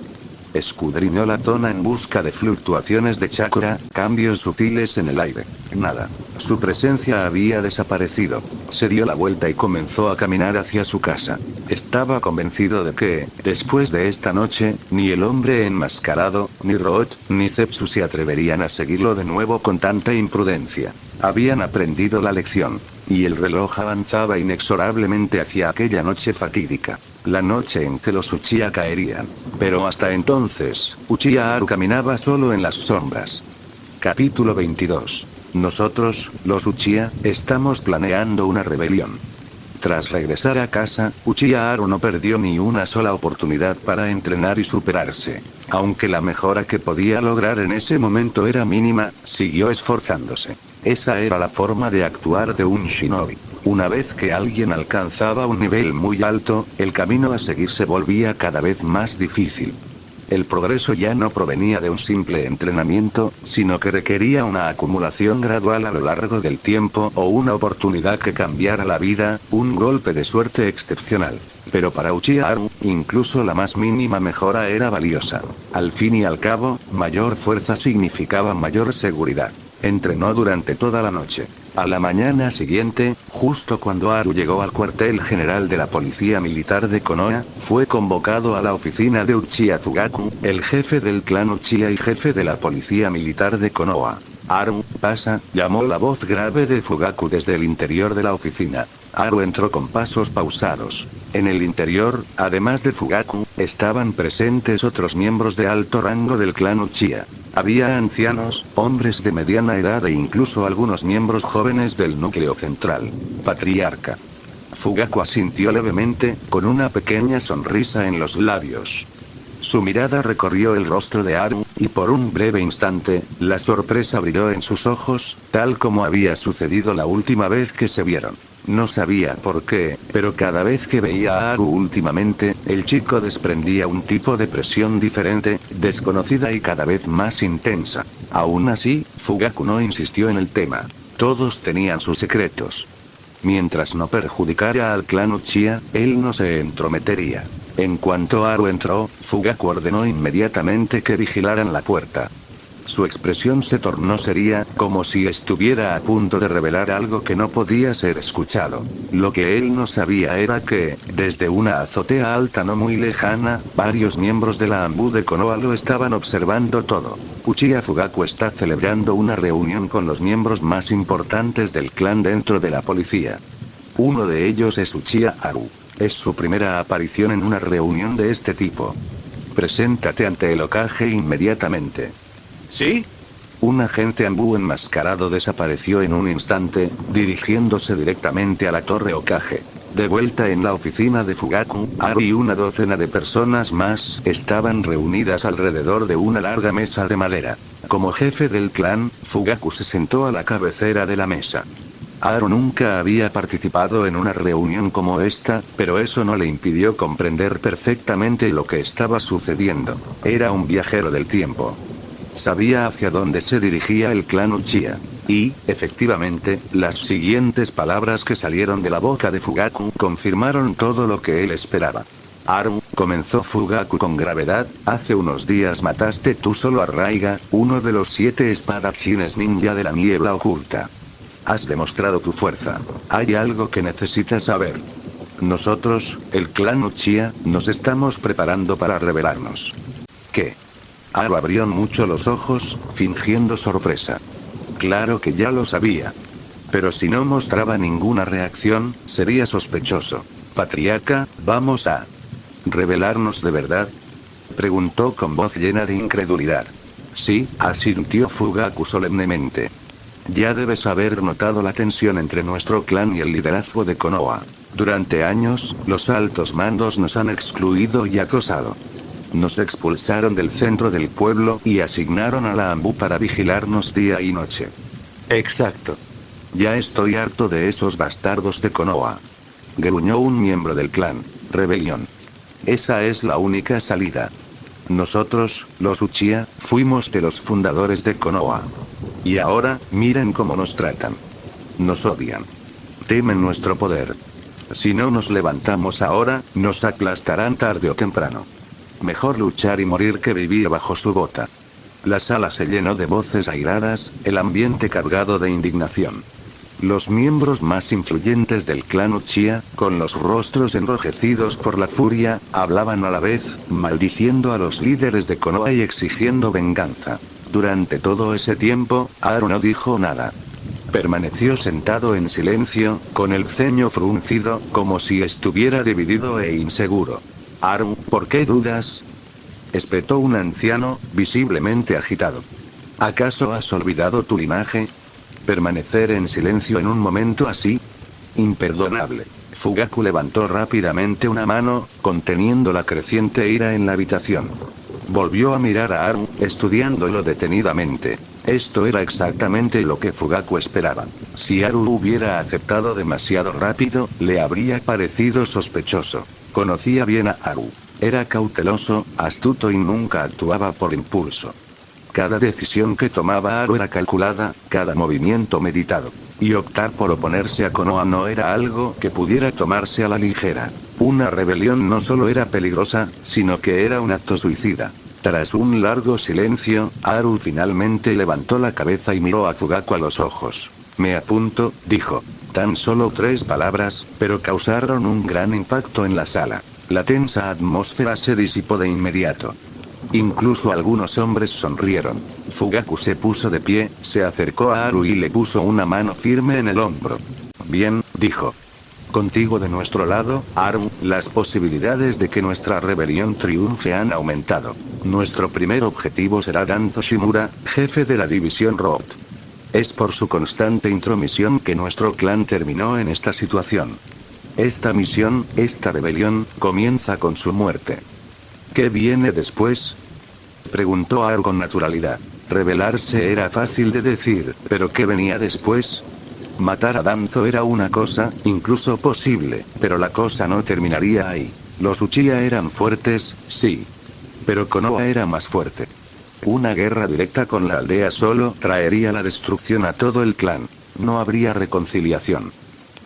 Escudriñó la zona en busca de fluctuaciones de chakra, cambios sutiles en el aire. Nada. Su presencia había desaparecido. Se dio la vuelta y comenzó a caminar hacia su casa. Estaba convencido de que, después de esta noche, ni el hombre enmascarado, ni Root, ni Zetsu se atreverían a seguirlo de nuevo con tanta imprudencia. Habían aprendido la lección. Y el reloj avanzaba inexorablemente hacia aquella noche fatídica. La noche en que los Uchiha caerían. Pero hasta entonces, Uchiha Aru caminaba solo en las sombras. Capítulo 22. Nosotros, los Uchiha, estamos planeando una rebelión. Tras regresar a casa, Uchiha Aru no perdió ni una sola oportunidad para entrenar y superarse. Aunque la mejora que podía lograr en ese momento era mínima, siguió esforzándose. Esa era la forma de actuar de un shinobi. Una vez que alguien alcanzaba un nivel muy alto, el camino a seguir se volvía cada vez más difícil. El progreso ya no provenía de un simple entrenamiento, sino que requería una acumulación gradual a lo largo del tiempo o una oportunidad que cambiara la vida, un golpe de suerte excepcional. Pero para Uchiha Aru, incluso la más mínima mejora era valiosa. Al fin y al cabo, mayor fuerza significaba mayor seguridad. Entrenó durante toda la noche. A la mañana siguiente, justo cuando Aru llegó al cuartel general de la policía militar de Konoha, fue convocado a la oficina de Uchiha Fugaku, el jefe del clan Uchiha y jefe de la policía militar de Konoha. Aru, pasa, llamó la voz grave de Fugaku desde el interior de la oficina. Aru entró con pasos pausados. En el interior, además de Fugaku, estaban presentes otros miembros de alto rango del clan Uchiha. Había ancianos, hombres de mediana edad e incluso algunos miembros jóvenes del núcleo central. Patriarca. Fugaku asintió levemente, con una pequeña sonrisa en los labios. Su mirada recorrió el rostro de Haru, y por un breve instante, la sorpresa brilló en sus ojos, tal como había sucedido la última vez que se vieron. No sabía por qué, pero cada vez que veía a Haru últimamente, el chico desprendía un tipo de presión diferente, desconocida y cada vez más intensa. Aún así, Fugaku no insistió en el tema. Todos tenían sus secretos. Mientras no perjudicara al clan Uchiha, él no se entrometería. En cuanto Haru entró, Fugaku ordenó inmediatamente que vigilaran la puerta. Su expresión se tornó seria, como si estuviera a punto de revelar algo que no podía ser escuchado. Lo que él no sabía era que, desde una azotea alta no muy lejana, varios miembros de la Anbu de Konoha lo estaban observando todo. Uchiha Fugaku está celebrando una reunión con los miembros más importantes del clan dentro de la policía. Uno de ellos es Uchiha Haru. Es su primera aparición en una reunión de este tipo. Preséntate ante el Hokage inmediatamente. ¿Sí? Un agente Anbu enmascarado desapareció en un instante, dirigiéndose directamente a la torre Hokage. De vuelta en la oficina de Fugaku, Haru y una docena de personas más estaban reunidas alrededor de una larga mesa de madera. Como jefe del clan, Fugaku se sentó a la cabecera de la mesa. Haru nunca había participado en una reunión como esta, pero eso no le impidió comprender perfectamente lo que estaba sucediendo. Era un viajero del tiempo. Sabía hacia dónde se dirigía el clan Uchiha. Y, efectivamente, las siguientes palabras que salieron de la boca de Fugaku confirmaron todo lo que él esperaba. Haru, comenzó Fugaku con gravedad, hace unos días mataste tú solo a Raiga, uno de los 7 espadachines ninja de la niebla oculta. Has demostrado tu fuerza. Hay algo que necesitas saber. Nosotros, el clan Uchiha, nos estamos preparando para rebelarnos. ¿Qué? Haru abrió mucho los ojos, fingiendo sorpresa. Claro que ya lo sabía. Pero si no mostraba ninguna reacción, sería sospechoso. Patriarca, ¿vamos a rebelarnos de verdad?, preguntó con voz llena de incredulidad. Sí, asintió Fugaku solemnemente. Ya debes haber notado la tensión entre nuestro clan y el liderazgo de Konoha. Durante años, los altos mandos nos han excluido y acosado. Nos expulsaron del centro del pueblo y asignaron a la Anbu para vigilarnos día y noche. Exacto. Ya estoy harto de esos bastardos de Konoha. Gruñó un miembro del clan. Rebelión. Esa es la única salida. Nosotros, los Uchiha, fuimos de los fundadores de Konoha. Y ahora, miren cómo nos tratan. Nos odian. Temen nuestro poder. Si no nos levantamos ahora, nos aplastarán tarde o temprano. Mejor luchar y morir que vivir bajo su bota. La sala se llenó de voces airadas, el ambiente cargado de indignación. Los miembros más influyentes del clan Uchiha, con los rostros enrojecidos por la furia, hablaban a la vez, maldiciendo a los líderes de Konoha y exigiendo venganza. Durante todo ese tiempo, Haru no dijo nada. Permaneció sentado en silencio, con el ceño fruncido, como si estuviera dividido e inseguro. Haru, ¿por qué dudas?, espetó un anciano, visiblemente agitado. ¿Acaso has olvidado tu linaje? ¿Permanecer en silencio en un momento así? Imperdonable. Fugaku levantó rápidamente una mano, conteniendo la creciente ira en la habitación. Volvió a mirar a Haru, estudiándolo detenidamente. Esto era exactamente lo que Fugaku esperaba. Si Haru hubiera aceptado demasiado rápido, le habría parecido sospechoso. Conocía bien a Haru. Era cauteloso, astuto y nunca actuaba por impulso. Cada decisión que tomaba Haru era calculada, cada movimiento meditado. Y optar por oponerse a Konoha no era algo que pudiera tomarse a la ligera. Una rebelión no solo era peligrosa, sino que era un acto suicida. Tras un largo silencio, Haru finalmente levantó la cabeza y miró a Fugaku a los ojos. Me apunto, dijo. Tan solo 3 palabras, pero causaron un gran impacto en la sala. La tensa atmósfera se disipó de inmediato. Incluso algunos hombres sonrieron. Fugaku se puso de pie, se acercó a Haru y le puso una mano firme en el hombro. Bien, dijo. Contigo de nuestro lado, Haru, las posibilidades de que nuestra rebelión triunfe han aumentado. Nuestro primer objetivo será Danzo Shimura, jefe de la división Road. Es por su constante intromisión que nuestro clan terminó en esta situación. Esta misión, esta rebelión, comienza con su muerte. ¿Qué viene después?, preguntó Aru con naturalidad. Rebelarse era fácil de decir, pero ¿qué venía después? Matar a Danzo era una cosa, incluso posible, pero la cosa no terminaría ahí. Los Uchiha eran fuertes, sí. Pero Konoha era más fuerte. Una guerra directa con la aldea solo traería la destrucción a todo el clan. No habría reconciliación.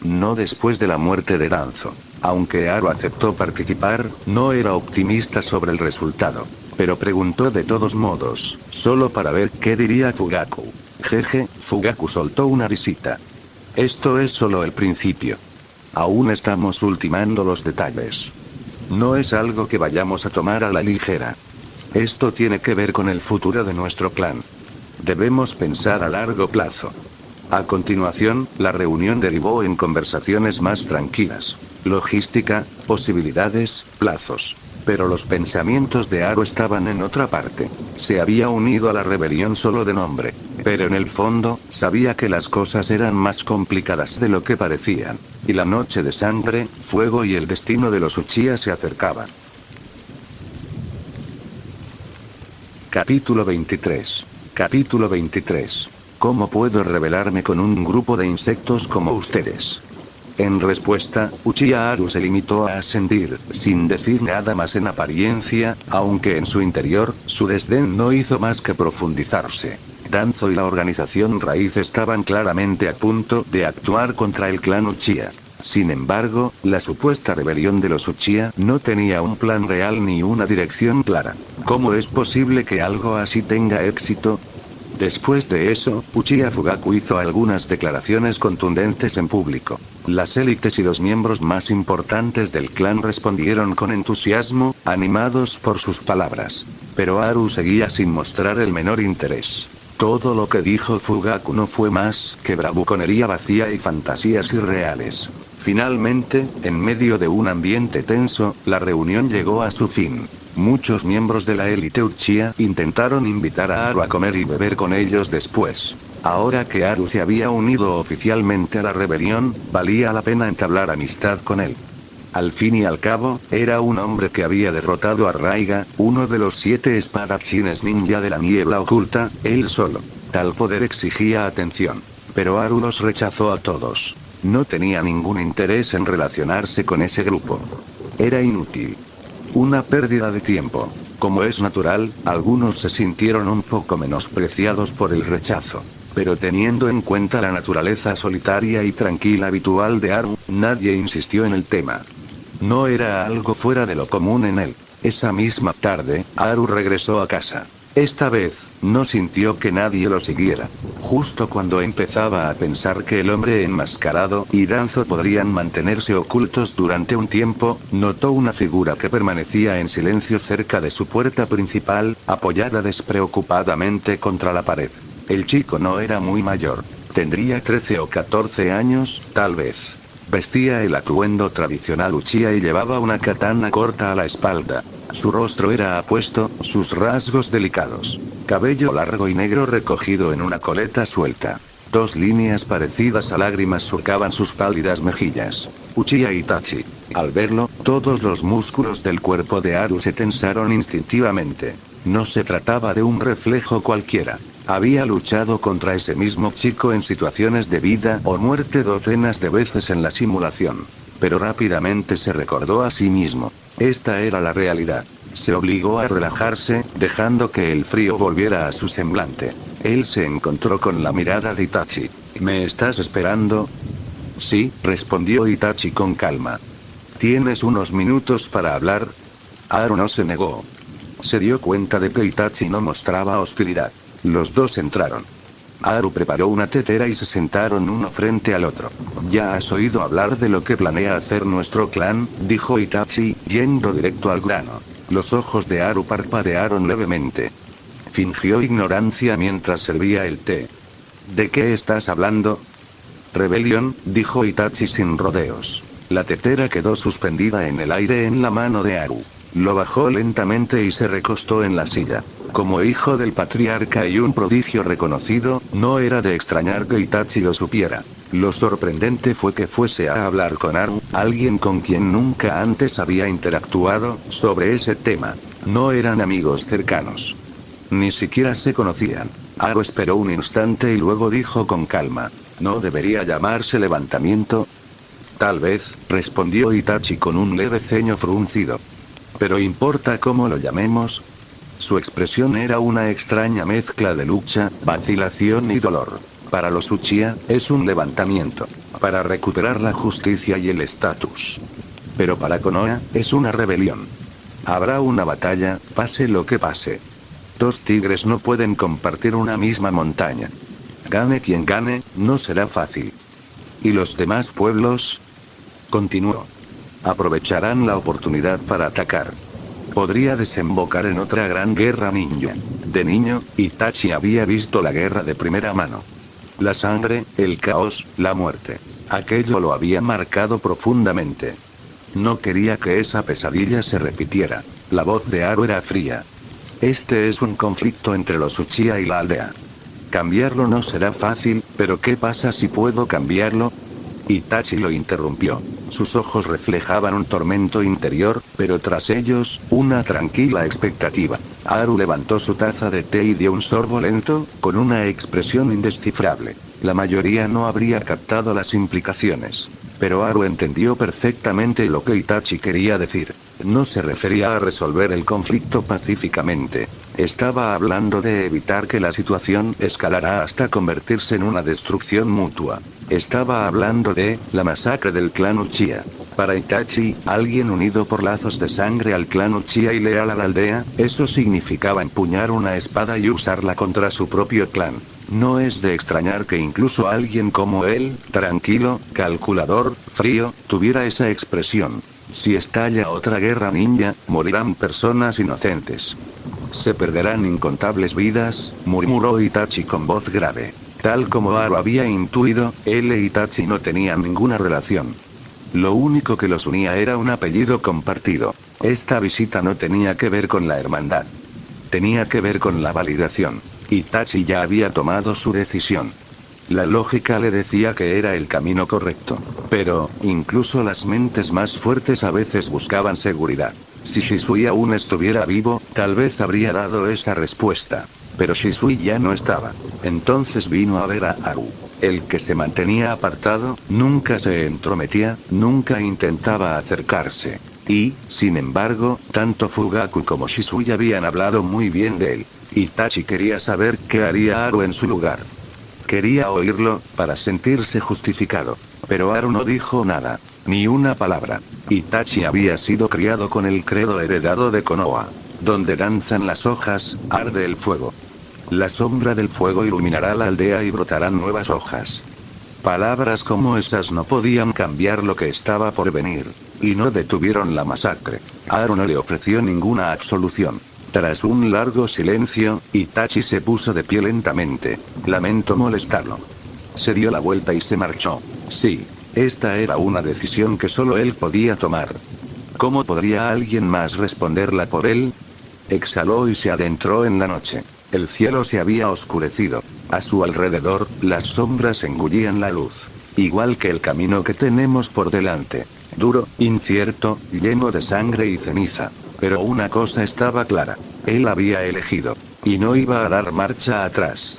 No después de la muerte de Danzo. Aunque Aru aceptó participar, no era optimista sobre el resultado. Pero preguntó de todos modos, solo para ver qué diría Fugaku. Jeje, Fugaku soltó una risita. Esto es solo el principio. Aún estamos ultimando los detalles. No es algo que vayamos a tomar a la ligera. Esto tiene que ver con el futuro de nuestro clan. Debemos pensar a largo plazo. A continuación, la reunión derivó en conversaciones más tranquilas. Logística, posibilidades, plazos. Pero los pensamientos de Aru estaban en otra parte. Se había unido a la rebelión solo de nombre. Pero en el fondo, sabía que las cosas eran más complicadas de lo que parecían. Y la noche de sangre, fuego y el destino de los Uchiha se acercaban. Capítulo 23. Capítulo 23. ¿Cómo puedo rebelarme con un grupo de insectos como ustedes? En respuesta, Uchiha Aru se limitó a asentir, sin decir nada más en apariencia, aunque en su interior, su desdén no hizo más que profundizarse. Danzo y la organización Raíz estaban claramente a punto de actuar contra el clan Uchiha. Sin embargo, la supuesta rebelión de los Uchiha no tenía un plan real ni una dirección clara. ¿Cómo es posible que algo así tenga éxito? Después de eso, Uchiha Fugaku hizo algunas declaraciones contundentes en público. Las élites y los miembros más importantes del clan respondieron con entusiasmo, animados por sus palabras. Pero Aru seguía sin mostrar el menor interés. Todo lo que dijo Fugaku no fue más que bravuconería vacía y fantasías irreales. Finalmente, en medio de un ambiente tenso, la reunión llegó a su fin. Muchos miembros de la élite Uchiha intentaron invitar a Aru a comer y beber con ellos después. Ahora que Aru se había unido oficialmente a la rebelión, valía la pena entablar amistad con él. Al fin y al cabo, era un hombre que había derrotado a Raiga, uno de los 7 espadachines ninja de la niebla oculta, él solo. Tal poder exigía atención. Pero Aru los rechazó a todos. No tenía ningún interés en relacionarse con ese grupo. Era inútil. Una pérdida de tiempo. Como es natural, algunos se sintieron un poco menospreciados por el rechazo. Pero teniendo en cuenta la naturaleza solitaria y tranquila habitual de Aru, nadie insistió en el tema. No era algo fuera de lo común en él. Esa misma tarde, Aru regresó a casa. Esta vez, no sintió que nadie lo siguiera. Justo cuando empezaba a pensar que el hombre enmascarado y Danzo podrían mantenerse ocultos durante un tiempo, notó una figura que permanecía en silencio cerca de su puerta principal, apoyada despreocupadamente contra la pared. El chico no era muy mayor. Tendría 13 o 14 años, tal vez. Vestía el atuendo tradicional Uchiha y llevaba una katana corta a la espalda. Su rostro era apuesto, sus rasgos delicados. Cabello largo y negro recogido en una coleta suelta. 2 líneas parecidas a lágrimas surcaban sus pálidas mejillas. Uchiha Itachi. Al verlo, todos los músculos del cuerpo de Aru se tensaron instintivamente. No se trataba de un reflejo cualquiera. Había luchado contra ese mismo chico en situaciones de vida o muerte docenas de veces en la simulación. Pero rápidamente se recordó a sí mismo. Esta era la realidad. Se obligó a relajarse, dejando que el frío volviera a su semblante. Él se encontró con la mirada de Itachi. ¿Me estás esperando? Sí, respondió Itachi con calma. ¿Tienes unos minutos para hablar? Aru no se negó. Se dio cuenta de que Itachi no mostraba hostilidad. Los dos entraron. Aru preparó una tetera y se sentaron uno frente al otro. ¿Ya has oído hablar de lo que planea hacer nuestro clan?, dijo Itachi, yendo directo al grano. Los ojos de Aru parpadearon levemente. Fingió ignorancia mientras servía el té. ¿De qué estás hablando? Rebelión, dijo Itachi sin rodeos. La tetera quedó suspendida en el aire en la mano de Aru. Lo bajó lentamente y se recostó en la silla. Como hijo del patriarca y un prodigio reconocido, no era de extrañar que Itachi lo supiera. Lo sorprendente fue que fuese a hablar con Aru, alguien con quien nunca antes había interactuado, sobre ese tema. No eran amigos cercanos. Ni siquiera se conocían. Aro esperó un instante y luego dijo con calma: ¿no debería llamarse levantamiento? Tal vez, respondió Itachi con un leve ceño fruncido. ¿Pero importa cómo lo llamemos? Su expresión era una extraña mezcla de lucha, vacilación y dolor. Para los Uchiha, es un levantamiento. Para recuperar la justicia y el estatus. Pero para Konoha, es una rebelión. Habrá una batalla, pase lo que pase. Dos tigres no pueden compartir una misma montaña. Gane quien gane, no será fácil. ¿Y los demás pueblos? Continuó. Aprovecharán la oportunidad para atacar. Podría desembocar en otra gran guerra ninja. De niño, Itachi había visto la guerra de primera mano. La sangre, el caos, la muerte. Aquello lo había marcado profundamente. No quería que esa pesadilla se repitiera. La voz de Aro era fría. Este es un conflicto entre los Uchiha y la aldea. Cambiarlo no será fácil, pero ¿qué pasa si puedo cambiarlo? Itachi lo interrumpió. Sus ojos reflejaban un tormento interior, pero tras ellos, una tranquila expectativa. Aro levantó su taza de té y dio un sorbo lento, con una expresión indescifrable. La mayoría no habría captado las implicaciones. Pero Aro entendió perfectamente lo que Itachi quería decir. No se refería a resolver el conflicto pacíficamente. Estaba hablando de evitar que la situación escalara hasta convertirse en una destrucción mutua. Estaba hablando de la masacre del clan Uchiha. Para Itachi, alguien unido por lazos de sangre al clan Uchiha y leal a la aldea, eso significaba empuñar una espada y usarla contra su propio clan. No es de extrañar que incluso alguien como él, tranquilo, calculador, frío, tuviera esa expresión. Si estalla otra guerra ninja, morirán personas inocentes. Se perderán incontables vidas, murmuró Itachi con voz grave. Tal como Aro había intuido, él e Itachi no tenían ninguna relación. Lo único que los unía era un apellido compartido. Esta visita no tenía que ver con la hermandad. Tenía que ver con la validación. Itachi ya había tomado su decisión. La lógica le decía que era el camino correcto. Pero, incluso las mentes más fuertes a veces buscaban seguridad. Si Shisui aún estuviera vivo, tal vez habría dado esa respuesta. Pero Shisui ya no estaba. Entonces vino a ver a Aro. El que se mantenía apartado, nunca se entrometía, nunca intentaba acercarse. Y, sin embargo, tanto Fugaku como Shisui habían hablado muy bien de él. Itachi quería saber qué haría Aro en su lugar. Quería oírlo, para sentirse justificado. Pero Aro no dijo nada. Ni una palabra. Itachi había sido criado con el credo heredado de Konoha. Donde danzan las hojas, arde el fuego. La sombra del fuego iluminará la aldea y brotarán nuevas hojas. Palabras como esas no podían cambiar lo que estaba por venir. Y no detuvieron la masacre. Aro no le ofreció ninguna absolución. Tras un largo silencio, Itachi se puso de pie lentamente. Lamento molestarlo. Se dio la vuelta y se marchó. Sí, esta era una decisión que solo él podía tomar. ¿Cómo podría alguien más responderla por él? Exhaló y se adentró en la noche. El cielo se había oscurecido. A su alrededor, las sombras engullían la luz. Igual que el camino que tenemos por delante. Duro, incierto, lleno de sangre y ceniza. Pero una cosa estaba clara. Él había elegido. Y no iba a dar marcha atrás.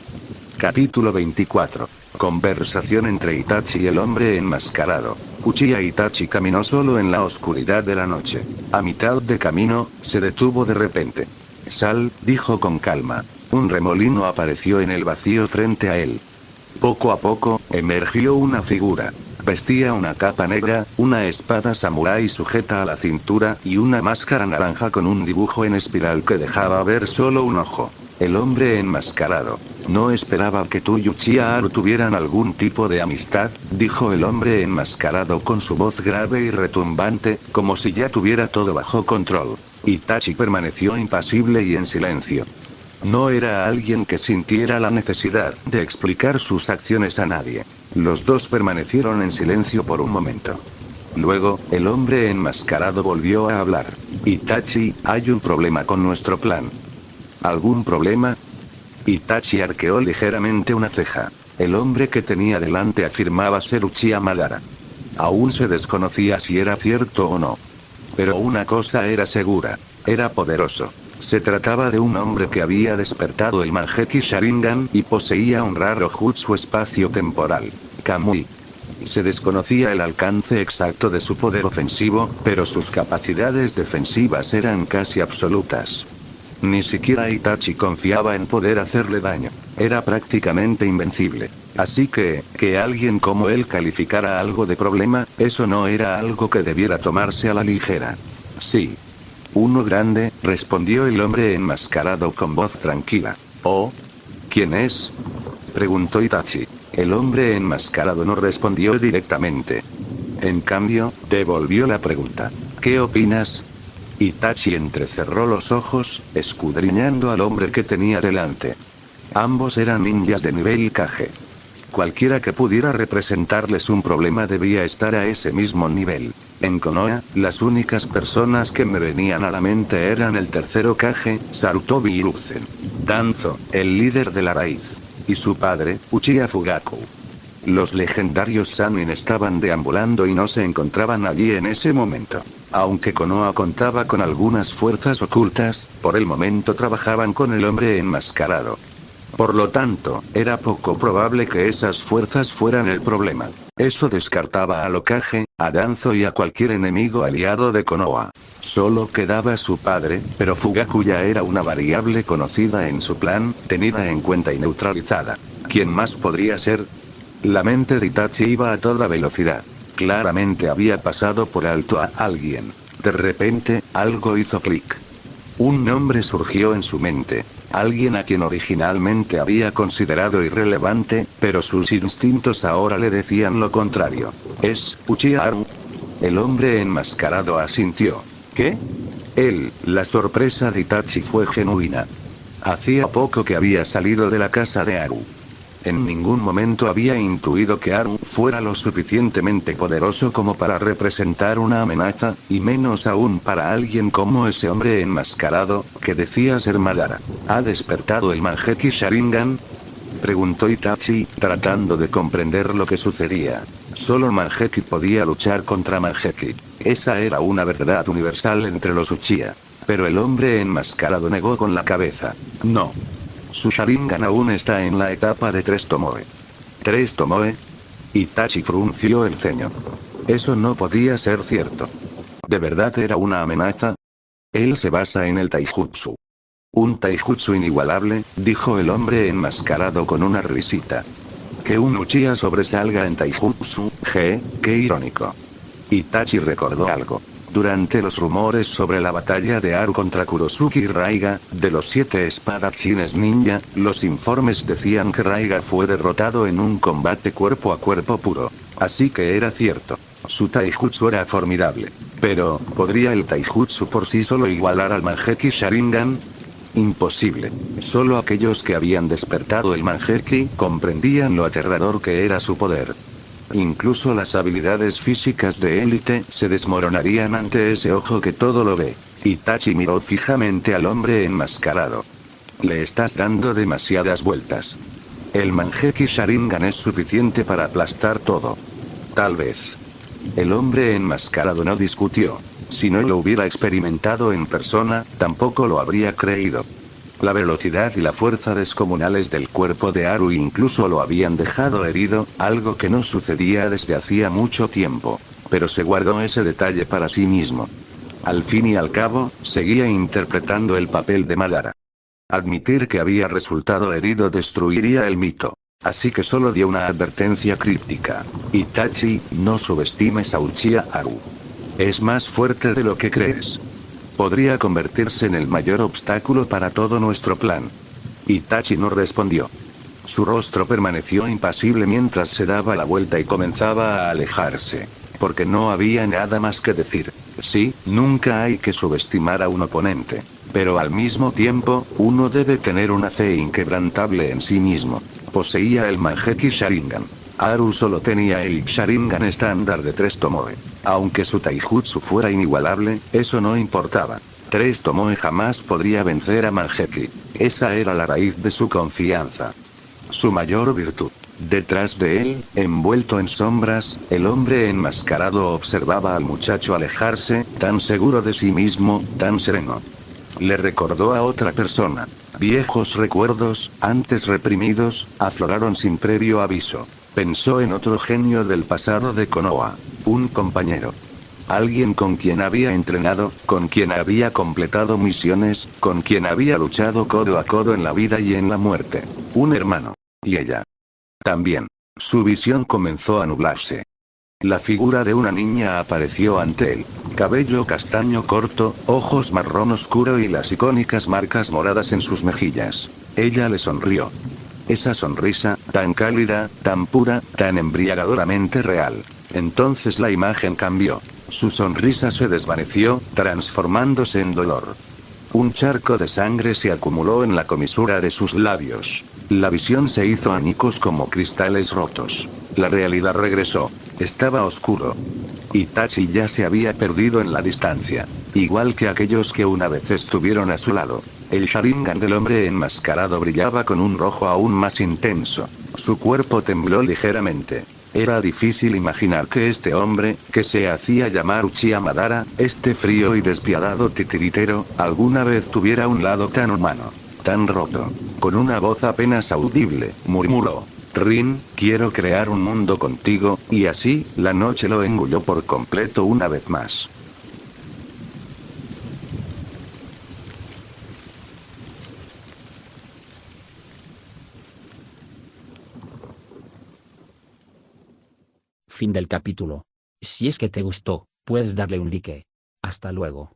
Capítulo 24. Conversación entre Itachi y el hombre enmascarado. Uchiha Itachi caminó solo en la oscuridad de la noche. A mitad de camino, se detuvo de repente. Sal, dijo con calma. Un remolino apareció en el vacío frente a él. Poco a poco, emergió una figura. Vestía una capa negra, una espada samurái sujeta a la cintura y una máscara naranja con un dibujo en espiral que dejaba ver solo un ojo. El hombre enmascarado. No esperaba que tú y Uchiha Aro tuvieran algún tipo de amistad, dijo el hombre enmascarado con su voz grave y retumbante, como si ya tuviera todo bajo control. Itachi permaneció impasible y en silencio. No era alguien que sintiera la necesidad de explicar sus acciones a nadie. Los dos permanecieron en silencio por un momento. Luego, el hombre enmascarado volvió a hablar. Itachi, hay un problema con nuestro plan. ¿Algún problema? Itachi arqueó ligeramente una ceja. El hombre que tenía delante afirmaba ser Uchiha Madara. Aún se desconocía si era cierto o no. Pero una cosa era segura. Era poderoso. Se trataba de un hombre que había despertado el Mangekyou Sharingan y poseía un raro jutsu espacio-temporal. Kamui. Se desconocía el alcance exacto de su poder ofensivo, pero sus capacidades defensivas eran casi absolutas. Ni siquiera Itachi confiaba en poder hacerle daño. Era prácticamente invencible. Así que alguien como él calificara algo de problema, eso no era algo que debiera tomarse a la ligera. Sí. Uno grande, respondió el hombre enmascarado con voz tranquila. ¿Oh? ¿Quién es? Preguntó Itachi. El hombre enmascarado no respondió directamente. En cambio, devolvió la pregunta. ¿Qué opinas? Itachi entrecerró los ojos, escudriñando al hombre que tenía delante. Ambos eran ninjas de nivel Kage. Cualquiera que pudiera representarles un problema debía estar a ese mismo nivel. En Konoha, las únicas personas que me venían a la mente eran el tercero Kage, Sarutobi Hiruzen. Danzo, el líder de la raíz. Y su padre, Uchiha Fugaku. Los legendarios Sannin estaban deambulando y no se encontraban allí en ese momento. Aunque Konoha contaba con algunas fuerzas ocultas, por el momento trabajaban con el hombre enmascarado. Por lo tanto, era poco probable que esas fuerzas fueran el problema. Eso descartaba al Hokage, a Danzo y a cualquier enemigo aliado de Konoha. Solo quedaba su padre, pero Fugaku ya era una variable conocida en su plan, tenida en cuenta y neutralizada. ¿Quién más podría ser? La mente de Itachi iba a toda velocidad. Claramente había pasado por alto a alguien. De repente, algo hizo clic. Un nombre surgió en su mente. Alguien a quien originalmente había considerado irrelevante, pero sus instintos ahora le decían lo contrario. Es Uchiha Haru. El hombre enmascarado asintió. ¿Qué? La sorpresa de Itachi fue genuina. Hacía poco que había salido de la casa de Haru. En ningún momento había intuido que Haru fuera lo suficientemente poderoso como para representar una amenaza, y menos aún para alguien como ese hombre enmascarado, que decía ser Madara. ¿Ha despertado el Mangekyou Sharingan? Preguntó Itachi, tratando de comprender lo que sucedía. Solo Mangekyou podía luchar contra Mangekyou. Esa era una verdad universal entre los Uchiha. Pero el hombre enmascarado negó con la cabeza. No. Su Sharingan aún está en la etapa de 3 Tomoe. ¿3 Tomoe? Itachi frunció el ceño. Eso no podía ser cierto. ¿De verdad era una amenaza? Él se basa en el taijutsu. Un taijutsu inigualable, dijo el hombre enmascarado con una risita. Que un Uchiha sobresalga en taijutsu, qué irónico. Itachi recordó algo. Durante los rumores sobre la batalla de Haru contra Kurosuke y Raiga, de los 7 espadachines ninja, los informes decían que Raiga fue derrotado en un combate cuerpo a cuerpo puro. Así que era cierto. Su taijutsu era formidable. Pero, ¿podría el taijutsu por sí solo igualar al Mangekyou Sharingan? Imposible. Solo aquellos que habían despertado el Mangekyou comprendían lo aterrador que era su poder. Incluso las habilidades físicas de élite se desmoronarían ante ese ojo que todo lo ve. Itachi miró fijamente al hombre enmascarado. Le estás dando demasiadas vueltas. El Mangekyou Sharingan es suficiente para aplastar todo. Tal vez. El hombre enmascarado no discutió. Si no lo hubiera experimentado en persona, tampoco lo habría creído. La velocidad y la fuerza descomunales del cuerpo de Haru incluso lo habían dejado herido, algo que no sucedía desde hacía mucho tiempo. Pero se guardó ese detalle para sí mismo. Al fin y al cabo, seguía interpretando el papel de Madara. Admitir que había resultado herido destruiría el mito. Así que solo dio una advertencia críptica. Itachi, no subestimes a Uchiha Haru. Es más fuerte de lo que crees. Podría convertirse en el mayor obstáculo para todo nuestro plan. Itachi no respondió. Su rostro permaneció impasible mientras se daba la vuelta y comenzaba a alejarse. Porque no había nada más que decir. Sí, nunca hay que subestimar a un oponente. Pero al mismo tiempo, uno debe tener una fe inquebrantable en sí mismo. Poseía el Mangekyou Sharingan. Haru solo tenía el Sharingan estándar de 3 Tomoe. Aunque su taijutsu fuera inigualable, eso no importaba. 3 Tomoe jamás podría vencer a Mangekyou. Esa era la raíz de su confianza. Su mayor virtud. Detrás de él, envuelto en sombras, el hombre enmascarado observaba al muchacho alejarse, tan seguro de sí mismo, tan sereno. Le recordó a otra persona. Viejos recuerdos, antes reprimidos, afloraron sin previo aviso. Pensó en otro genio del pasado de Konoha. Un compañero. Alguien con quien había entrenado, con quien había completado misiones, con quien había luchado codo a codo en la vida y en la muerte. Un hermano. Y ella. También. Su visión comenzó a nublarse. La figura de una niña apareció ante él. Cabello castaño corto, ojos marrón oscuro y las icónicas marcas moradas en sus mejillas. Ella le sonrió. Esa sonrisa, tan cálida, tan pura, tan embriagadoramente real. Entonces la imagen cambió. Su sonrisa se desvaneció, transformándose en dolor. Un charco de sangre se acumuló en la comisura de sus labios. La visión se hizo añicos como cristales rotos. La realidad regresó. Estaba oscuro. Itachi ya se había perdido en la distancia. Igual que aquellos que una vez estuvieron a su lado. El Sharingan del hombre enmascarado brillaba con un rojo aún más intenso. Su cuerpo tembló ligeramente. Era difícil imaginar que este hombre, que se hacía llamar Uchiha Madara, este frío y despiadado titiritero, alguna vez tuviera un lado tan humano. Tan roto. Con una voz apenas audible, murmuró. Rin, quiero crear un mundo contigo, y así, la noche lo engulló por completo una vez más. Fin del capítulo. Si es que te gustó, puedes darle un like. Hasta luego.